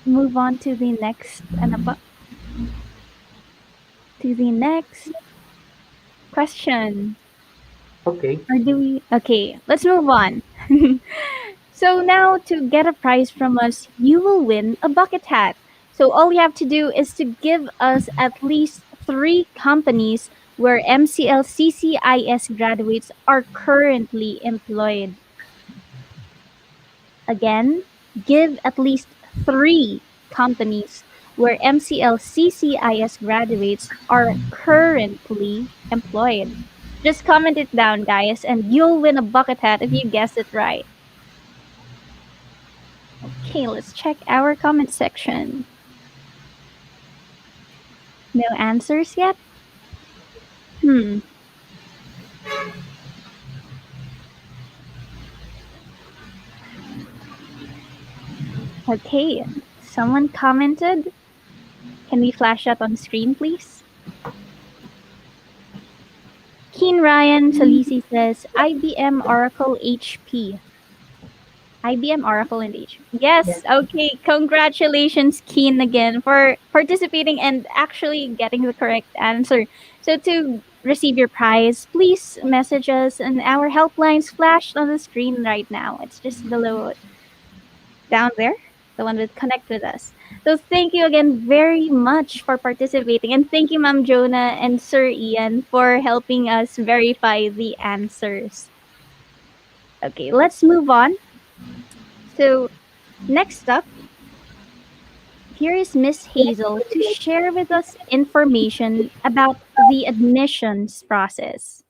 move on to the next ano pa? To the next question? Okay. Or do we okay, let's move on. So now to get a prize from us, you will win a bucket hat. So all you have to do is to give us at least 3 companies where MCL CCIS graduates are currently employed. Again, give at least 3 companies where MCL CCIS graduates are currently employed. Just comment it down, guys, and you'll win a bucket hat if you guess it right. Okay, let's check our comment section. No answers yet? Hmm. Okay, someone commented. Can we flash that on screen, please? Keen Ryan Salisi says IBM, Oracle, HP. IBM, Oracle, and HP. Yes, okay. Congratulations, Keen, again, for participating and actually getting the correct answer. So to receive your prize, please message us, and our helplines flashed on the screen right now. It's just below, down there, the one with connect with us. So thank you again very much for participating, and thank you, Ma'am Jonah and Sir Ian, for helping us verify the answers. Okay, let's move on. So next up, here is Miss Hazel to share with us information about the admissions process.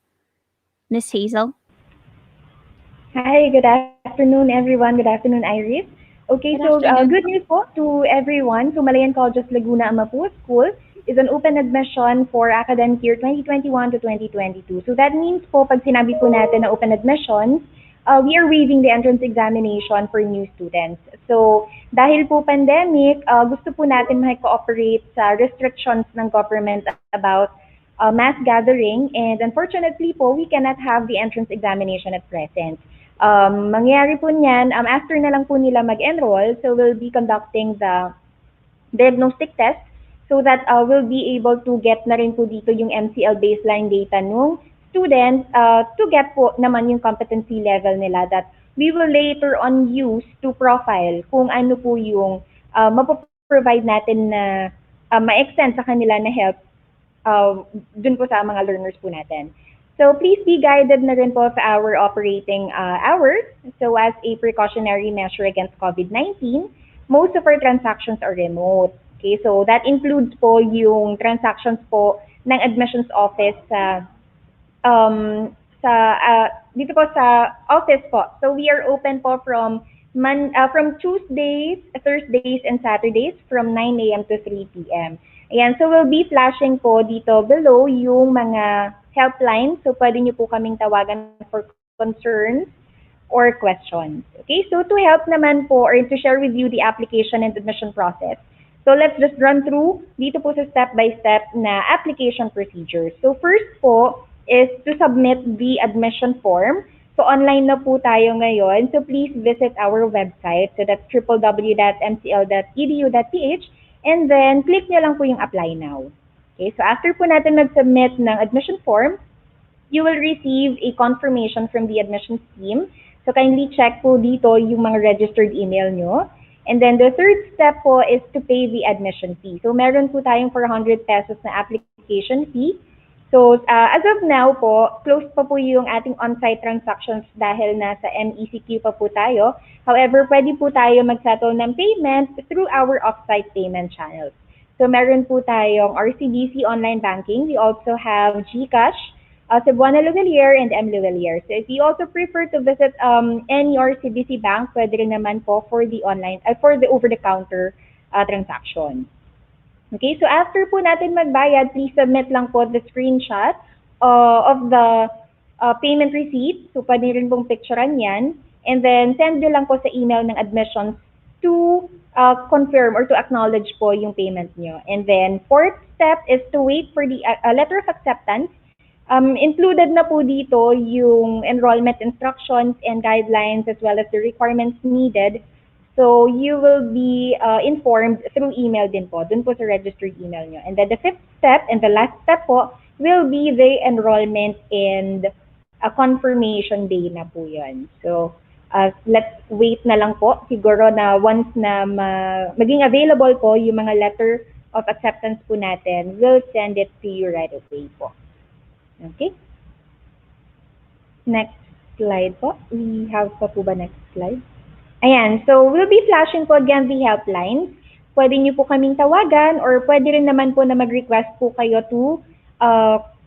Miss Hazel. Hi, good afternoon, everyone. Good afternoon, Iris. Okay, Good so afternoon. good news po to everyone. So, Malayan Colleges Laguna Amapu School is an open admission for academic year 2021 to 2022. So that means po, pag sinabi po natin na open admissions, we are waiving the entrance examination for new students. So, dahil po pandemic, gusto po natin mag-cooperate sa restrictions ng government about mass gathering, and unfortunately po, we cannot have the entrance examination at present. Mangyayari po niyan, after na lang po nila mag-enroll, so we'll be conducting the diagnostic test so that we'll be able to get na rin po dito yung MCL baseline data nung student to get po naman yung competency level nila that we will later on use to profile kung ano po yung mapoprovide natin na ma-extend sa kanila na help dun po sa mga learners po natin. So please be guided na rin po sa our operating hours. So as a precautionary measure against COVID-19, most of our transactions are remote. Okay, so that includes po yung transactions po ng admissions office dito po sa office po. So we are open po from Tuesdays, Thursdays, and Saturdays from 9 a.m. to 3 p.m. Ayan, so we'll be flashing po dito below yung mga helpline. So pwede niyo po kaming tawagan for concerns or questions. Okay, so to help naman po or to share with you the application and admission process. So let's just run through dito po sa step-by-step na application procedure. So first po is to submit the admission form. So online na po tayo ngayon. So please visit our website. So that's www.mcl.edu.ph, and then click nyo lang po yung apply now. Okay, so after po natin mag-submit ng admission form, you will receive a confirmation from the admissions team. So kindly check po dito yung mga registered email nyo. And then the third step po is to pay the admission fee. So meron po tayong 400 pesos na application fee. So as of now po, closed pa po yung ating on-site transactions dahil nasa MECQ pa po tayo. However, pwede po tayo mag-settle ng payment through our off-site payment channels. So meron po tayong RCBC online banking. We also have GCash, Cebuana Luvelier, and M. Luvelier. So if you also prefer to visit any RCBC bank, pwede rin naman po for the online, for the over-the-counter transaction. Okay, so after po natin magbayad, please submit lang po the screenshot of the payment receipt. So pwede rin pong picturean yan. And then send nyo lang po sa email ng admissions to confirm or to acknowledge po yung payment nyo. And then fourth step is to wait for the letter of acceptance. Included na po dito yung enrollment instructions and guidelines as well as the requirements needed. So you will be informed through email din po, dun po sa registered email nyo. And then the fifth step and the last step po will be the enrollment and confirmation day na po yun. So let's wait na lang po. Siguro na once na maging available po yung mga letter of acceptance po natin, we'll send it to you right away po. Okay? Next slide po. We have pa po ba next slide? Ayan, so we'll be flashing po again the helplines. Pwede niyo po kaming tawagan or pwede rin naman po na mag-request po kayo to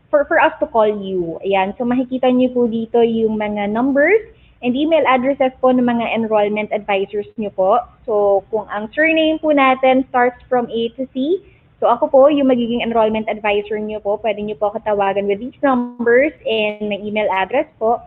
for us to call you. Ayan, so makikita niyo po dito yung mga numbers and email addresses po ng mga enrollment advisors niyo po. So kung ang surname po natin starts from A to C, so ako po yung magiging enrollment advisor niyo po. Pwede niyo po katawagan with these numbers and may email address po.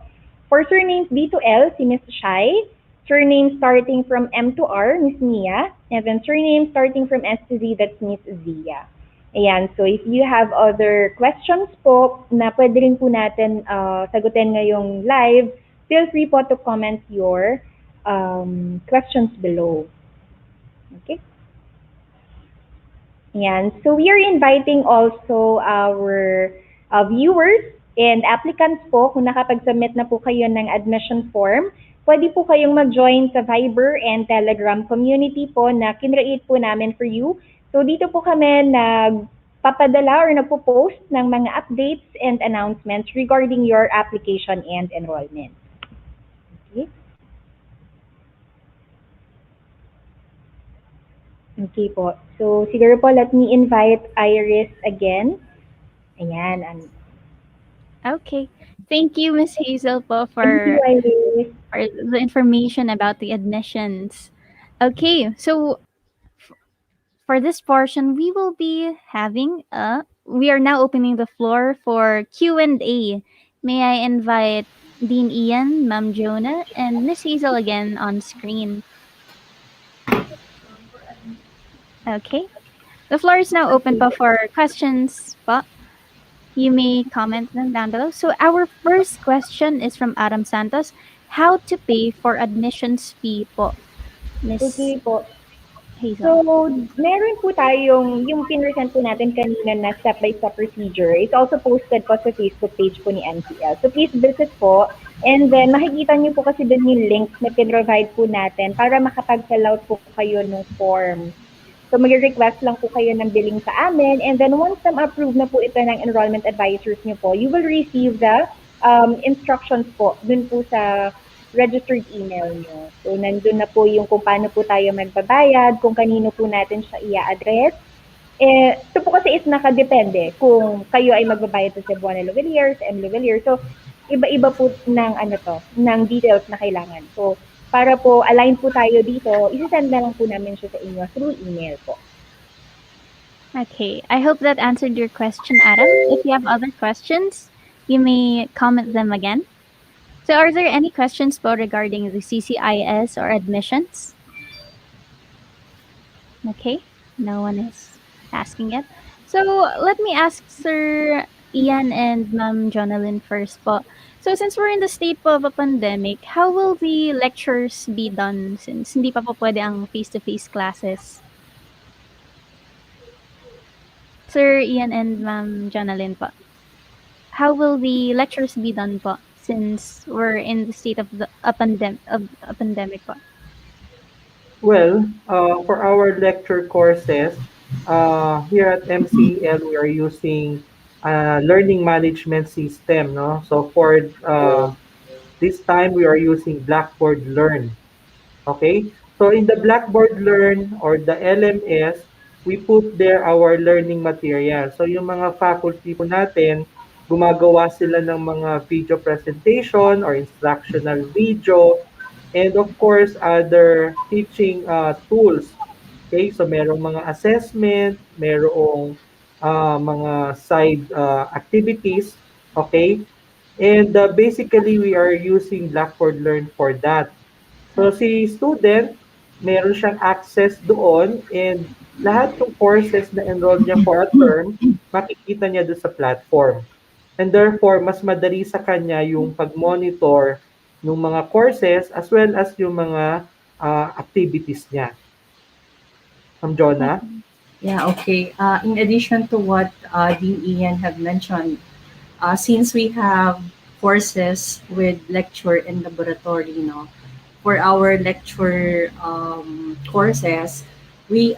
For surnames B to L, si Miss Shai. Surname starting from M to R, Miss Mia. And then surname starting from S to Z, that's Miss Zia. Ayan, so if you have other questions po na pwede rin po natin sagutin ngayong live, feel free po to comment your questions below. Okay? Ayan, so we are inviting also our viewers and applicants po, kung nakapag-submit na po kayo ng admission form, pwede po kayong mag-join sa Viber and Telegram community po na kinreate po namin for you. So dito po kami nagpapadala or nagpo-post ng mga updates and announcements regarding your application and enrollment. Okay. Okay po. So siguro po let me invite Iris again. Ayan. Okay. Thank you, Ms. Hazel po for the information about the admissions. Okay, so For this portion, we will be having a. We are now opening the floor for Q&A. May I invite Dean Ian, Ma'am Jonah, and Miss Hazel again on screen. Okay. The floor is now open pa for questions pa. You may comment them down below. So our first question is from Adam Santos. How to pay for admissions fee po, Miss Okay po. Hazel? So, meron po tayong, yung pinresent po natin kanina na step-by-step procedure. It's also posted po sa Facebook page po ni MCL. So, please visit po. And then, makikita niyo po kasi dun yung link na pinrovide po natin para makapag-fill out po kayo ng form. So, mag-request lang po kayo ng billing sa amin. And then, once na-approve na po ito ng enrollment advisors niyo po, you will receive the instructions po dun po sa registered email niyo. So, nandun na po yung kung paano po tayo magbabayad, kung kanino po natin siya i-address. Ito po kasi is nakadepende kung kayo ay magbabayad sa Cebuana Loveliers, M. Loveliers. So, iba-iba po ng details na kailangan. So, para po align po tayo dito, isi-send na lang po namin siya sa inyo through email po. Okay. I hope that answered your question, Adam. If you have other questions, you may comment them again. So are there any questions po regarding the CCIS or admissions? Okay. No one is asking yet. So let me ask Sir Ian and Ma'am Jonalyn first po. So since we're in the state po of a pandemic, how will the lectures be done since hindi pa po pwede ang face-to-face classes? Sir Ian and Ma'am Jonalyn po. How will the lectures be done po since we're in the state of a pandemic po? Well, for our lecture courses, here at MCL, we are using learning management system, no? So for this time, we are using Blackboard Learn. Okay? So in the Blackboard Learn or the LMS, we put there our learning material. So yung mga faculty po natin, gumagawa sila ng mga video presentation or instructional video, and of course, other teaching tools. Okay? So merong mga assessment, merong mga side activities. Okay? And basically, we are using Blackboard Learn for that. So si student, meron siyang access doon and lahat ng courses na enrolled niya for a term, makikita niya doon sa platform. And therefore, mas madali sa kanya yung pag-monitor ng mga courses as well as yung mga activities niya. Ma'am Jonah? Yeah, okay. In addition to what Dean Ian have mentioned, since we have courses with lecture and laboratory, for our lecture courses, we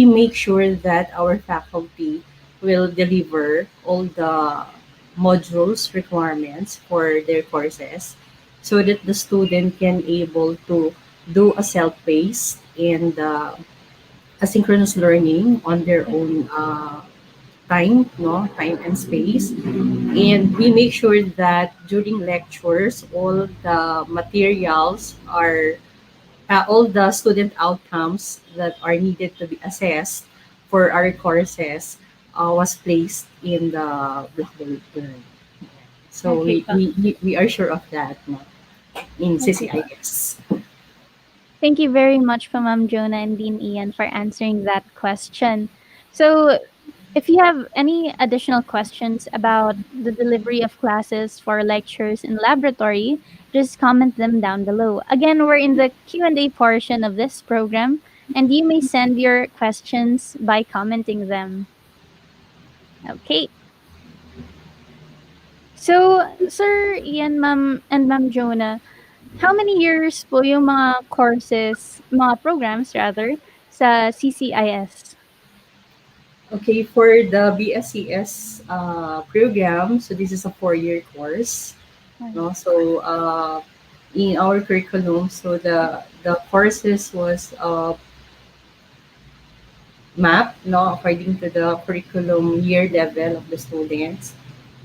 make sure that our faculty will deliver all the modules requirements for their courses so that the student can able to do a self-paced and asynchronous learning on their own time and space. And we make sure that during lectures, all the materials are, all the student outcomes that are needed to be assessed for our courses was placed in the Blackboard Learn. So Okay, we are sure of that in CCIS. Thank you very much po Ma'am Jonah and Dean Ian for answering that question. So if you have any additional questions about the delivery of classes for lectures in laboratory, just comment them down below. Again, we're in the Q&A portion of this program, and you may send your questions by commenting them. Okay. So, Sir Ian, Ma'am, and Ma'am Jonah, how many years po yung mga courses, mga programs rather, sa CCIS? Okay, for the BSCS program, so this is a 4-year course. No? So in our curriculum, so the courses was mapped according to the curriculum year level of the students.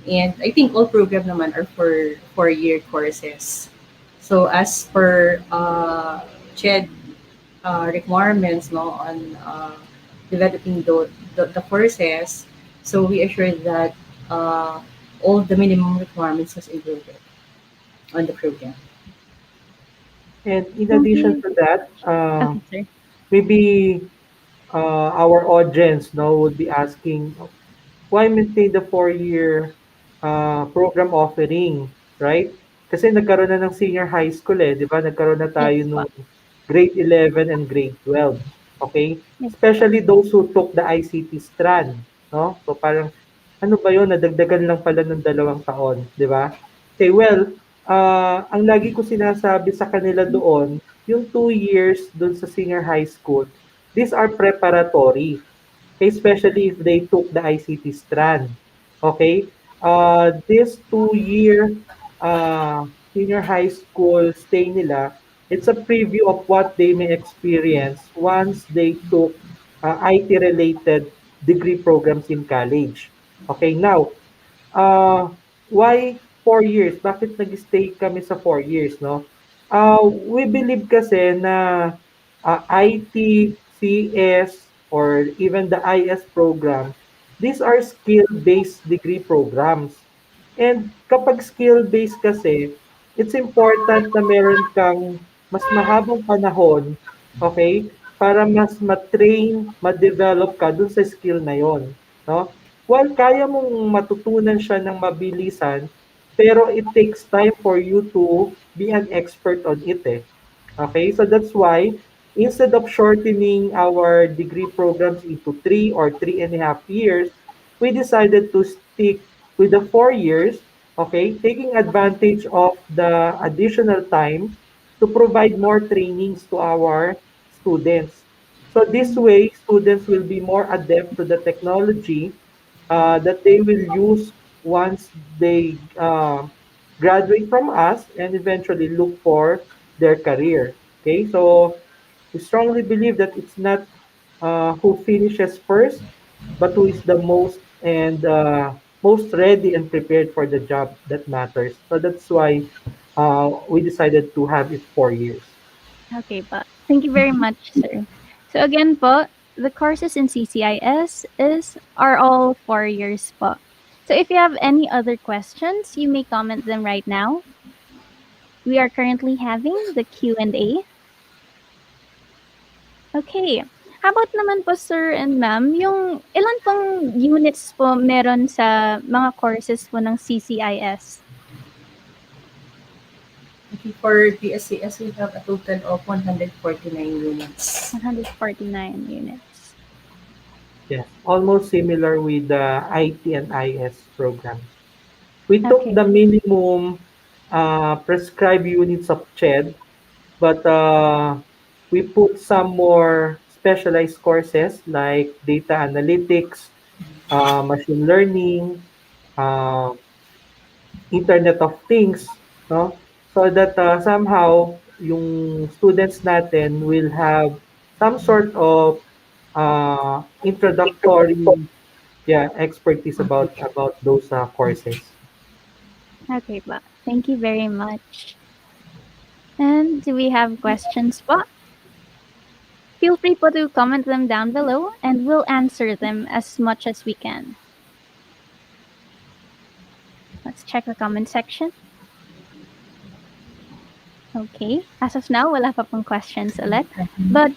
And I think all program naman are for 4-year courses. So as per CHED requirements on developing the courses. So we assure that uh, all the minimum requirements was included on the program. And in addition Okay. to that, Okay, sir. maybe our audience no would be asking, why maintain the 4-year program offering, right? Kasi nagkaroon na ng senior high school eh, di ba? Nagkaroon na tayo Yes po. nung grade 11 and grade 12. Okay? Yes po. Especially those who took the ICT strand, no? So parang ano ba 'yun, nadagdagan lang pala ng 2 taon, di ba? Okay, well, ang lagi ko sinasabi sa kanila doon, yung 2 years doon sa senior high school, these are preparatory. Okay, especially if they took the ICT strand. Okay? This 2-year senior high school stay nila, it's a preview of what they may experience once they took IT-related degree programs in college. Okay, now, why 4 years? Bakit nag-stay kami sa 4 years, no? We believe kasi na IT, CS, or even the IS program, these are skill-based degree programs. And kapag skill-based kasi, it's important na meron kang mas mahabang panahon, okay, para mas ma-train, ma-develop ka dun sa skill na yon, no? While kaya mong matutunan siya ng mabilisan, pero it takes time for you to be an expert on it eh. Okay, so that's why instead of shortening our degree programs into 3 or 3.5 years, we decided to stick with the 4 years, okay, taking advantage of the additional time to provide more trainings to our students. So this way, students will be more adept to the technology that they will use once they graduate from us and eventually look for their career. Okay, so we strongly believe that it's not who finishes first, but who is the most and most ready and prepared for the job that matters. So that's why we decided to have it 4 years. Okay po. Thank you very much, sir. So again po, the courses in CCIS are all 4 years po. So if you have any other questions, you may comment them right now. We are currently having the Q&A. Okay. How about naman po, sir and ma'am, yung ilan pong units po meron sa mga courses po ng CCIS? Okay, for DSCS, we have a total of 149 units. 149 units. Yes, almost similar with the IT and IS programs. We took Okay. the minimum prescribed units of CHED, but we put some more specialized courses like data analytics, machine learning, uh, Internet of Things, no? So that somehow yung students natin will have some sort of introductory expertise about those courses. Okay po. Thank you very much. And do we have questions po? Feel free po to comment them down below and we'll answer them as much as we can. Let's check the comment section. Okay. As of now, wala pa pong questions ulit. But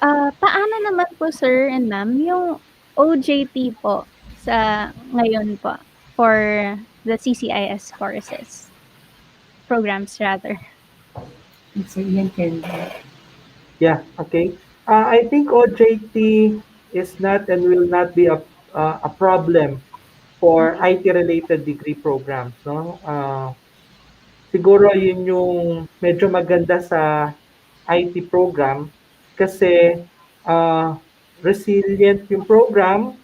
paano naman po, sir and ma'am, yung OJT po sa ngayon po for the CCIS courses? Programs rather. So, Ian can. Yeah, okay. I think OJT is not and will not be a problem for IT-related degree programs, no? Siguro yun yung medyo maganda sa IT program kasi resilient yung program.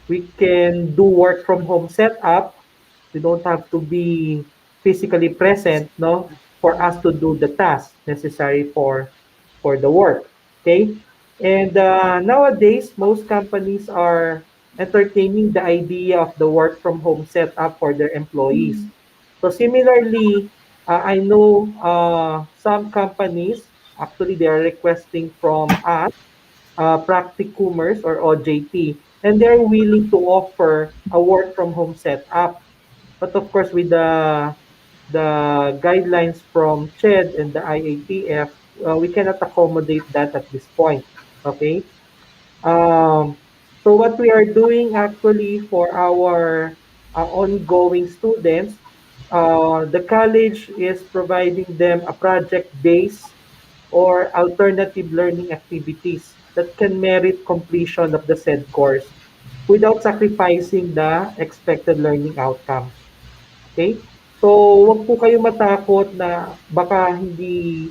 We can do work from home setup. We don't have to be physically present, no, for us to do the task necessary for the work. Okay, and nowadays most companies are entertaining the idea of the work from home setup for their employees. So similarly, I know some companies actually they are requesting from us practicumers or OJT, and they're willing to offer a work from home setup. But of course, with the guidelines from CHED and the IATF, we cannot accommodate that at this point. Okay. Um, so what we are doing actually for our ongoing students, the college is providing them a project-based or alternative learning activities that can merit completion of the said course without sacrificing the expected learning outcomes. Okay? So, wag po kayong matakot na baka hindi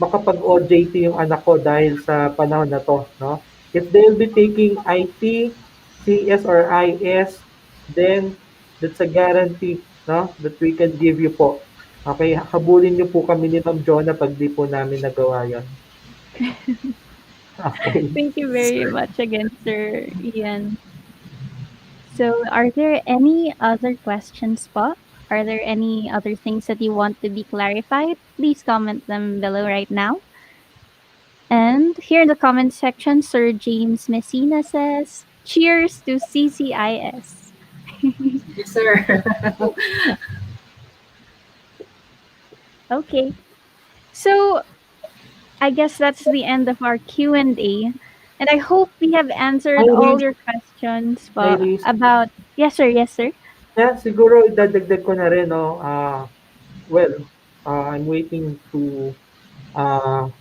makapag-OJT yung anak ko dahil sa panahon na 'to, 'no? If they'll be taking IT, CS, or IS, then that's a guarantee, 'no, that we can give you po. Okay, habulin niyo po kami ni Ma'am Jonah 'pag 'di po namin nagawa 'yon. Okay. Thank you very much again, Sir Ian. So, are there any other questions, po? Are there any other things that you want to be clarified? Please comment them below right now. And here in the comment section, Sir James Messina says, "Cheers to CCIS." Yes, sir. Okay. So, I guess that's the end of our Q&A. And I hope we have answered all Iris, your questions po Iris. about... Yes, sir. Yes, sir. Yeah, siguro idadagdag ko na rin, 'no, well, I'm waiting to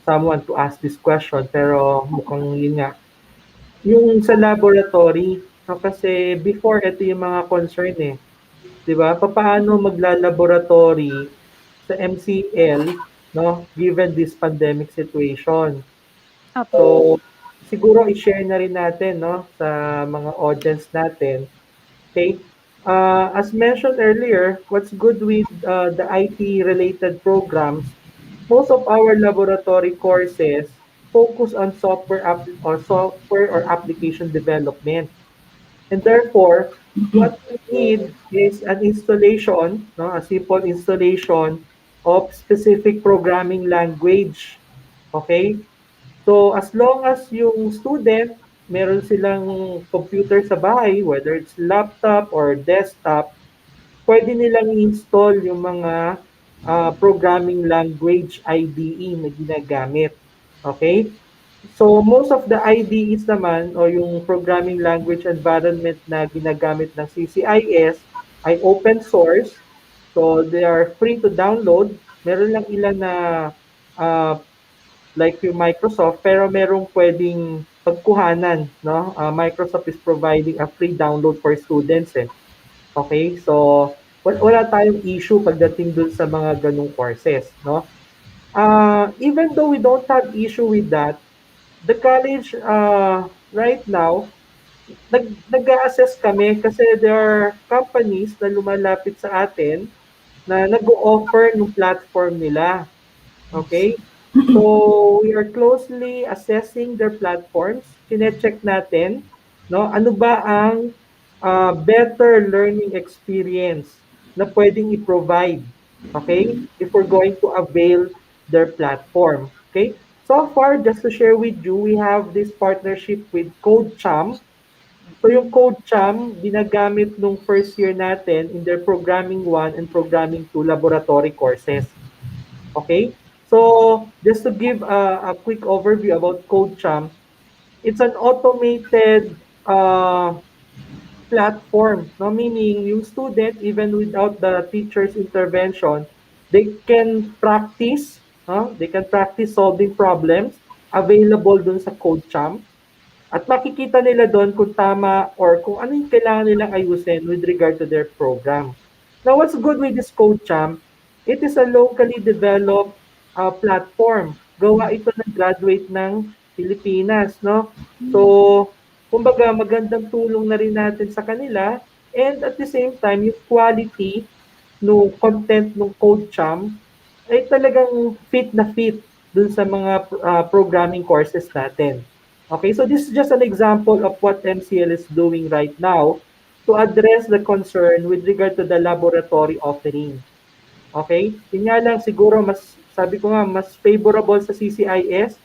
someone to ask this question pero mukhang yun nga. Yung sa laboratory, no, kasi before ito yung mga concern eh. 'Di ba? Papaano magla-laboratory sa MCL, no, given this pandemic situation. Opo. So, siguro i-share na rin natin, no, sa mga audience natin. Okay? As mentioned earlier, what's good with the IT-related programs, most of our laboratory courses focus on software or application development. And therefore, what we need is an installation, no, a simple installation of specific programming language. Okay? So as long as yung student, meron silang computer sa bahay, whether it's laptop or desktop, pwede nilang i-install yung mga programming language IDE na ginagamit. Okay? So most of the IDEs naman o yung programming language environment na ginagamit ng CCIS ay open source. So they are free to download. Meron lang ilan na uh, like yung Microsoft, pero merong pwedeng pagkuhanan, no? Microsoft is providing a free download for students eh. Okay? So wala tayong issue pagdating dun sa mga ganung courses, no? Even though we don't have issue with that, the college right now nag-a-assess kami kasi there are companies na lumalapit sa atin na nag-o-offer ng platform nila. Okay? So, we are closely assessing their platforms. Chine-check natin, no? Ano ba ang better learning experience na pwedeng i-provide, okay? If we're going to avail their platform, okay? So far, just to share with you, we have this partnership with CodeChamp. So yung CodeChamp, ginagamit nung first year natin in their Programming 1 and Programming 2 laboratory courses. Okay? So, just to give a quick overview about CodeChamp, it's an automated platform, no? Meaning, yung student, even without the teacher's intervention, they can practice, no? They can practice solving problems available dun sa CodeChamp. At makikita nila doon kung tama or kung ano yung kailangan nilang ayusin with regard to their program. Now, what's good with this CodeChamp? It is a locally developed platform. Gawa ito ng graduate ng Pilipinas, no? So, kumbaga magandang tulong na rin natin sa kanila and at the same time, yung quality no content ng CodeChamp ay talagang fit na fit dun sa mga programming courses natin. Okay, so this is just an example of what MCL is doing right now to address the concern with regard to the laboratory offering. Okay? Yun nga lang siguro mas, sabi ko nga, mas favorable sa CCIS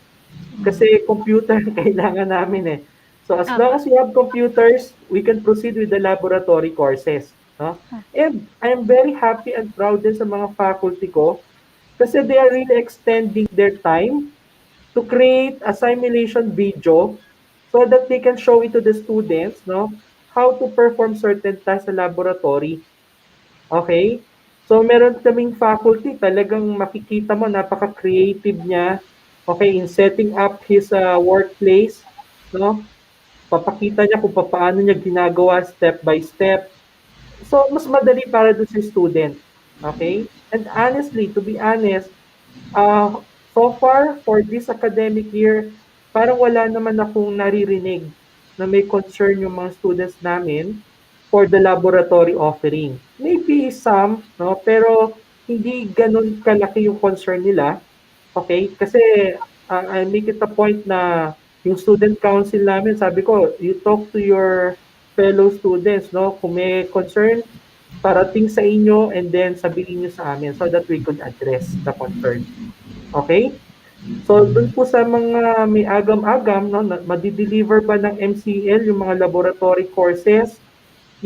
Kasi computer kailangan namin eh. So as long Opo. as we have computers, we can proceed with the laboratory courses, no? And I'm very happy and proud din sa mga faculty ko kasi they are really extending their time to create a simulation video so that they can show it to the students, no, how to perform certain tasks sa laboratory. Okay? So meron kaming faculty, talagang makikita mo napaka-creative niya, okay, in setting up his workplace, no? Papakita niya kung paano niya ginagawa step by step. So mas madali para dun sa student. Okay? And honestly, to be honest, so far for this academic year, parang wala naman akong naririnig na may concern yung mga students namin for the laboratory offering. Maybe some, no, pero hindi ganun kalaki yung concern nila. Okay? Kasi I make it a point na yung student council namin, sabi ko, you talk to your fellow students, no? Kung may concern, parating sa inyo and then sabihin nyo sa amin so that we could address the concern. Okay? So, dun po sa mga may agam-agam, no, madi-deliver ba ng MCL yung mga laboratory courses?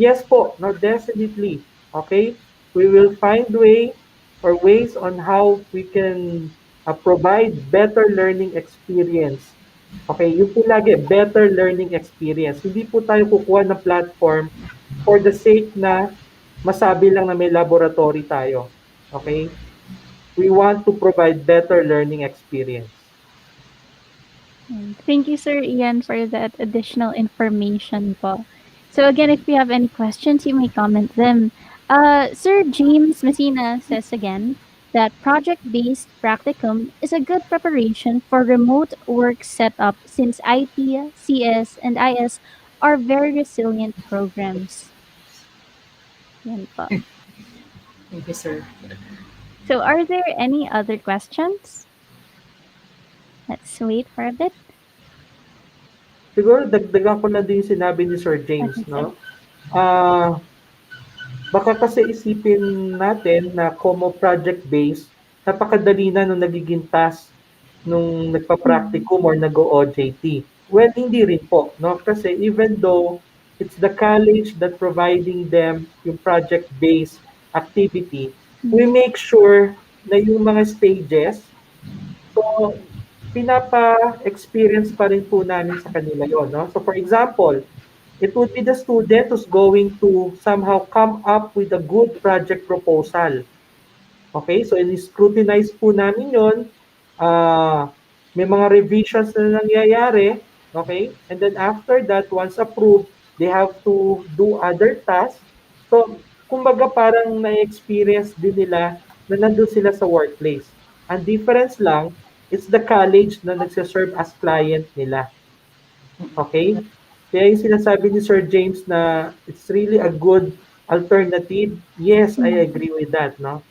Yes po, no, definitely. Okay? We will find ways on how we can provide better learning experience. Okay, yun po lagi, better learning experience. Hindi po tayo kukuha ng platform for the sake na masabi lang na may laboratory tayo. Okay? We want to provide better learning experience. Thank you, Sir Ian, for that additional information po. So again, if you have any questions, you may comment them. Sir James Messina says again that project-based practicum is a good preparation for remote work setup since IT, CS, and IS are very resilient programs. Yan po. Thank you, sir. So are there any other questions? Let's wait for a bit. Siguro dagdagan ko na din yung sinabi ni Sir James, Okay, no? Baka kasi isipin natin na como project-based, napakadali na nung nagiging task nung nagpa-practicum or nag-o-OJT. Well, hindi rin po, no? Kasi even though it's the college that providing them yung project-based activity, we make sure na yung mga stages, so pinapa-experience pa rin po namin sa kanila yon, no? So for example, it would be the student who's going to somehow come up with a good project proposal. Okay, so in-scrutinize po namin yon. May mga revisions na nangyayari. Okay, and then after that, once approved, they have to do other tasks. So, kumbaga parang na-experience din nila na nandun sila sa workplace. Ang difference lang, it's the college na nagsaserve as client nila. Okay? Kaya yung sinasabi ni Sir James na it's really a good alternative. Yes, I agree with that, no?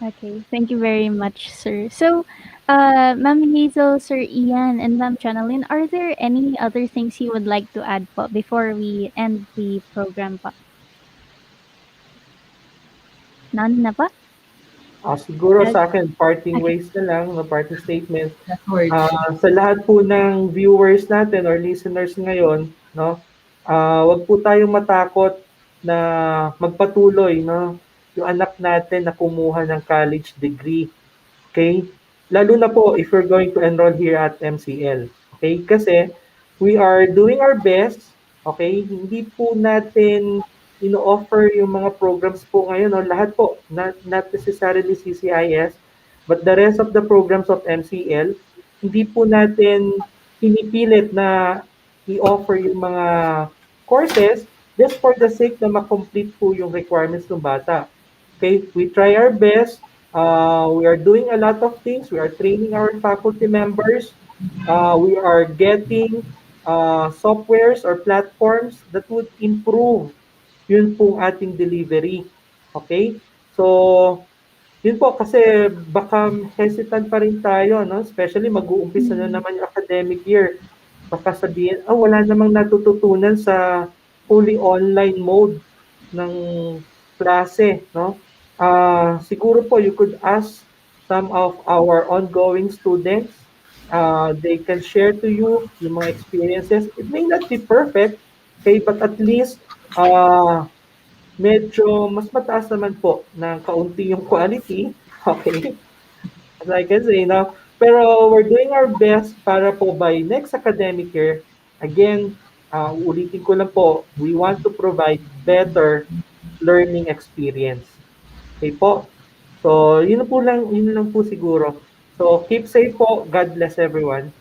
Okay, thank you very much, sir. So, Ma'am Hazel, Sir Ian, and Ma'am Chanelin, are there any other things you would like to add po before we end the program po? None na po? Siguro sa akin, parting ways na lang, no, parting statement. Last words. Sa lahat po ng viewers natin or listeners ngayon, no, wag po tayong matakot na magpatuloy, no, yung anak natin na kumuha ng college degree. Okay? Lalo na po if you're going to enroll here at MCL. Okay? Kasi we are doing our best. Okay? Hindi po natin ino-offer yung mga programs po ngayon. No? Lahat po, not necessarily CCIS, but the rest of the programs of MCL, hindi po natin pinipilit na i-offer yung mga courses just for the sake na ma-complete po yung requirements ng bata. Okay? We try our best. We are doing a lot of things. We are training our faculty members. We are getting softwares or platforms that would improve yun pong ating delivery. Okay? So, yun po kasi baka hesitant pa rin tayo, no? Especially mag-uumpisa na naman yung academic year. Baka sabihin, wala namang natututunan sa fully online mode ng klase, no? Siguro po you could ask some of our ongoing students They can share to you yung mga experiences. It may not be perfect, okay, but at least medyo mas mataas naman po ng kaunti yung quality, okay, as I can say now. Pero we're doing our best para po by next academic year, again, ulitin ko lang po, we want to provide better learning experience. Okay po? So, yun lang po siguro. So, keep safe po. God bless everyone.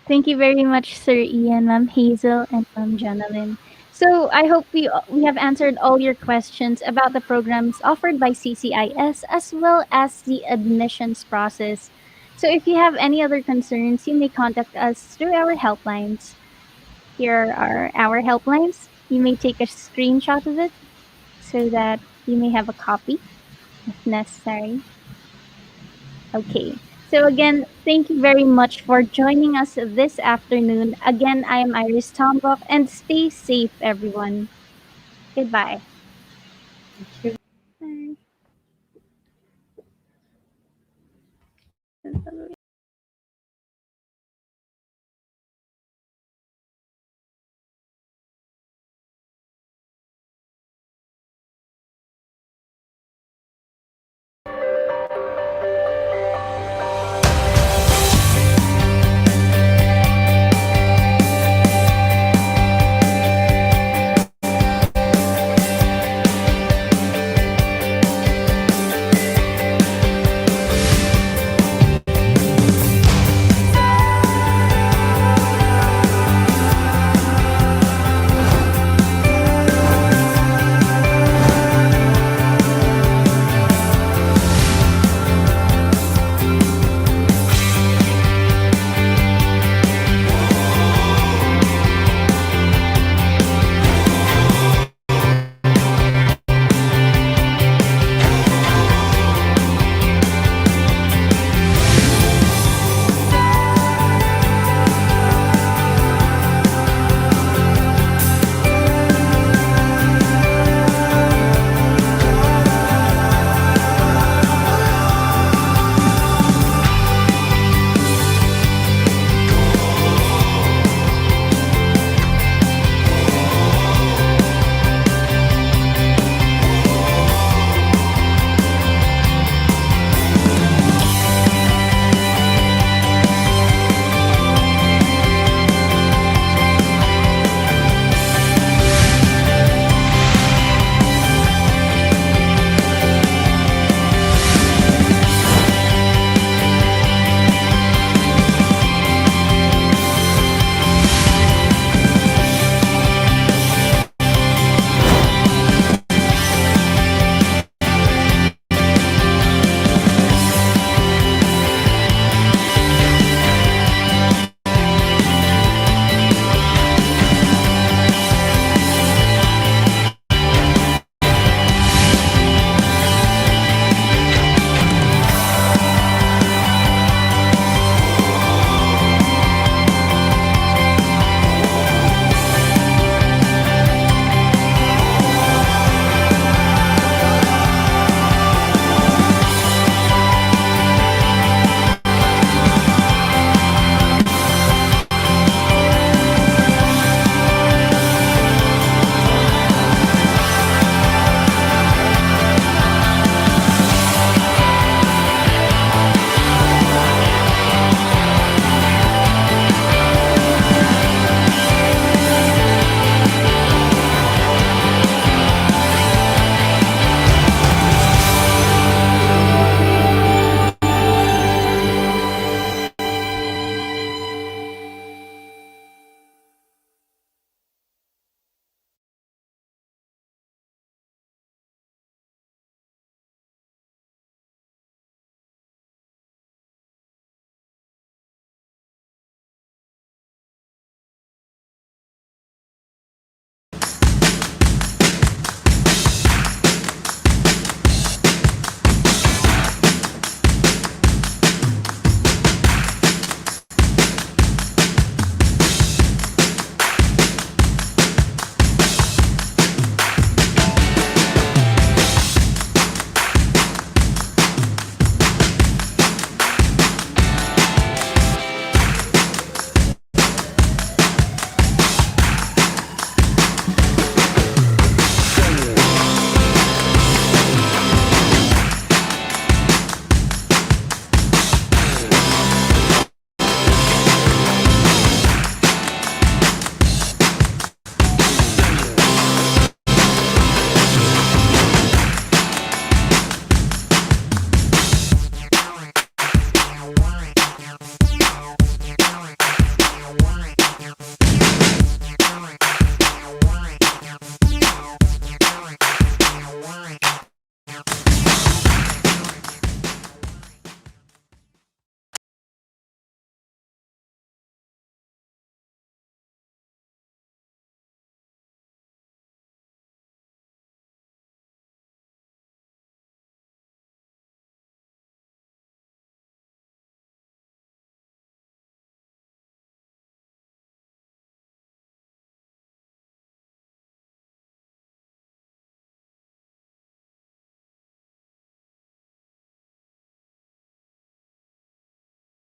Thank you very much, Sir Ian, Ma'am Hazel, and Ma'am Jonalyn. So I hope we have answered all your questions about the programs offered by CCIS as well as the admissions process. So if you have any other concerns, you may contact us through our helplines. Here are our helplines. You may take a screenshot of it so that you may have a copy if necessary. Okay. So again, thank you very much for joining us this afternoon. Again, I am Iris Tombok and stay safe, everyone. Goodbye. Thank you.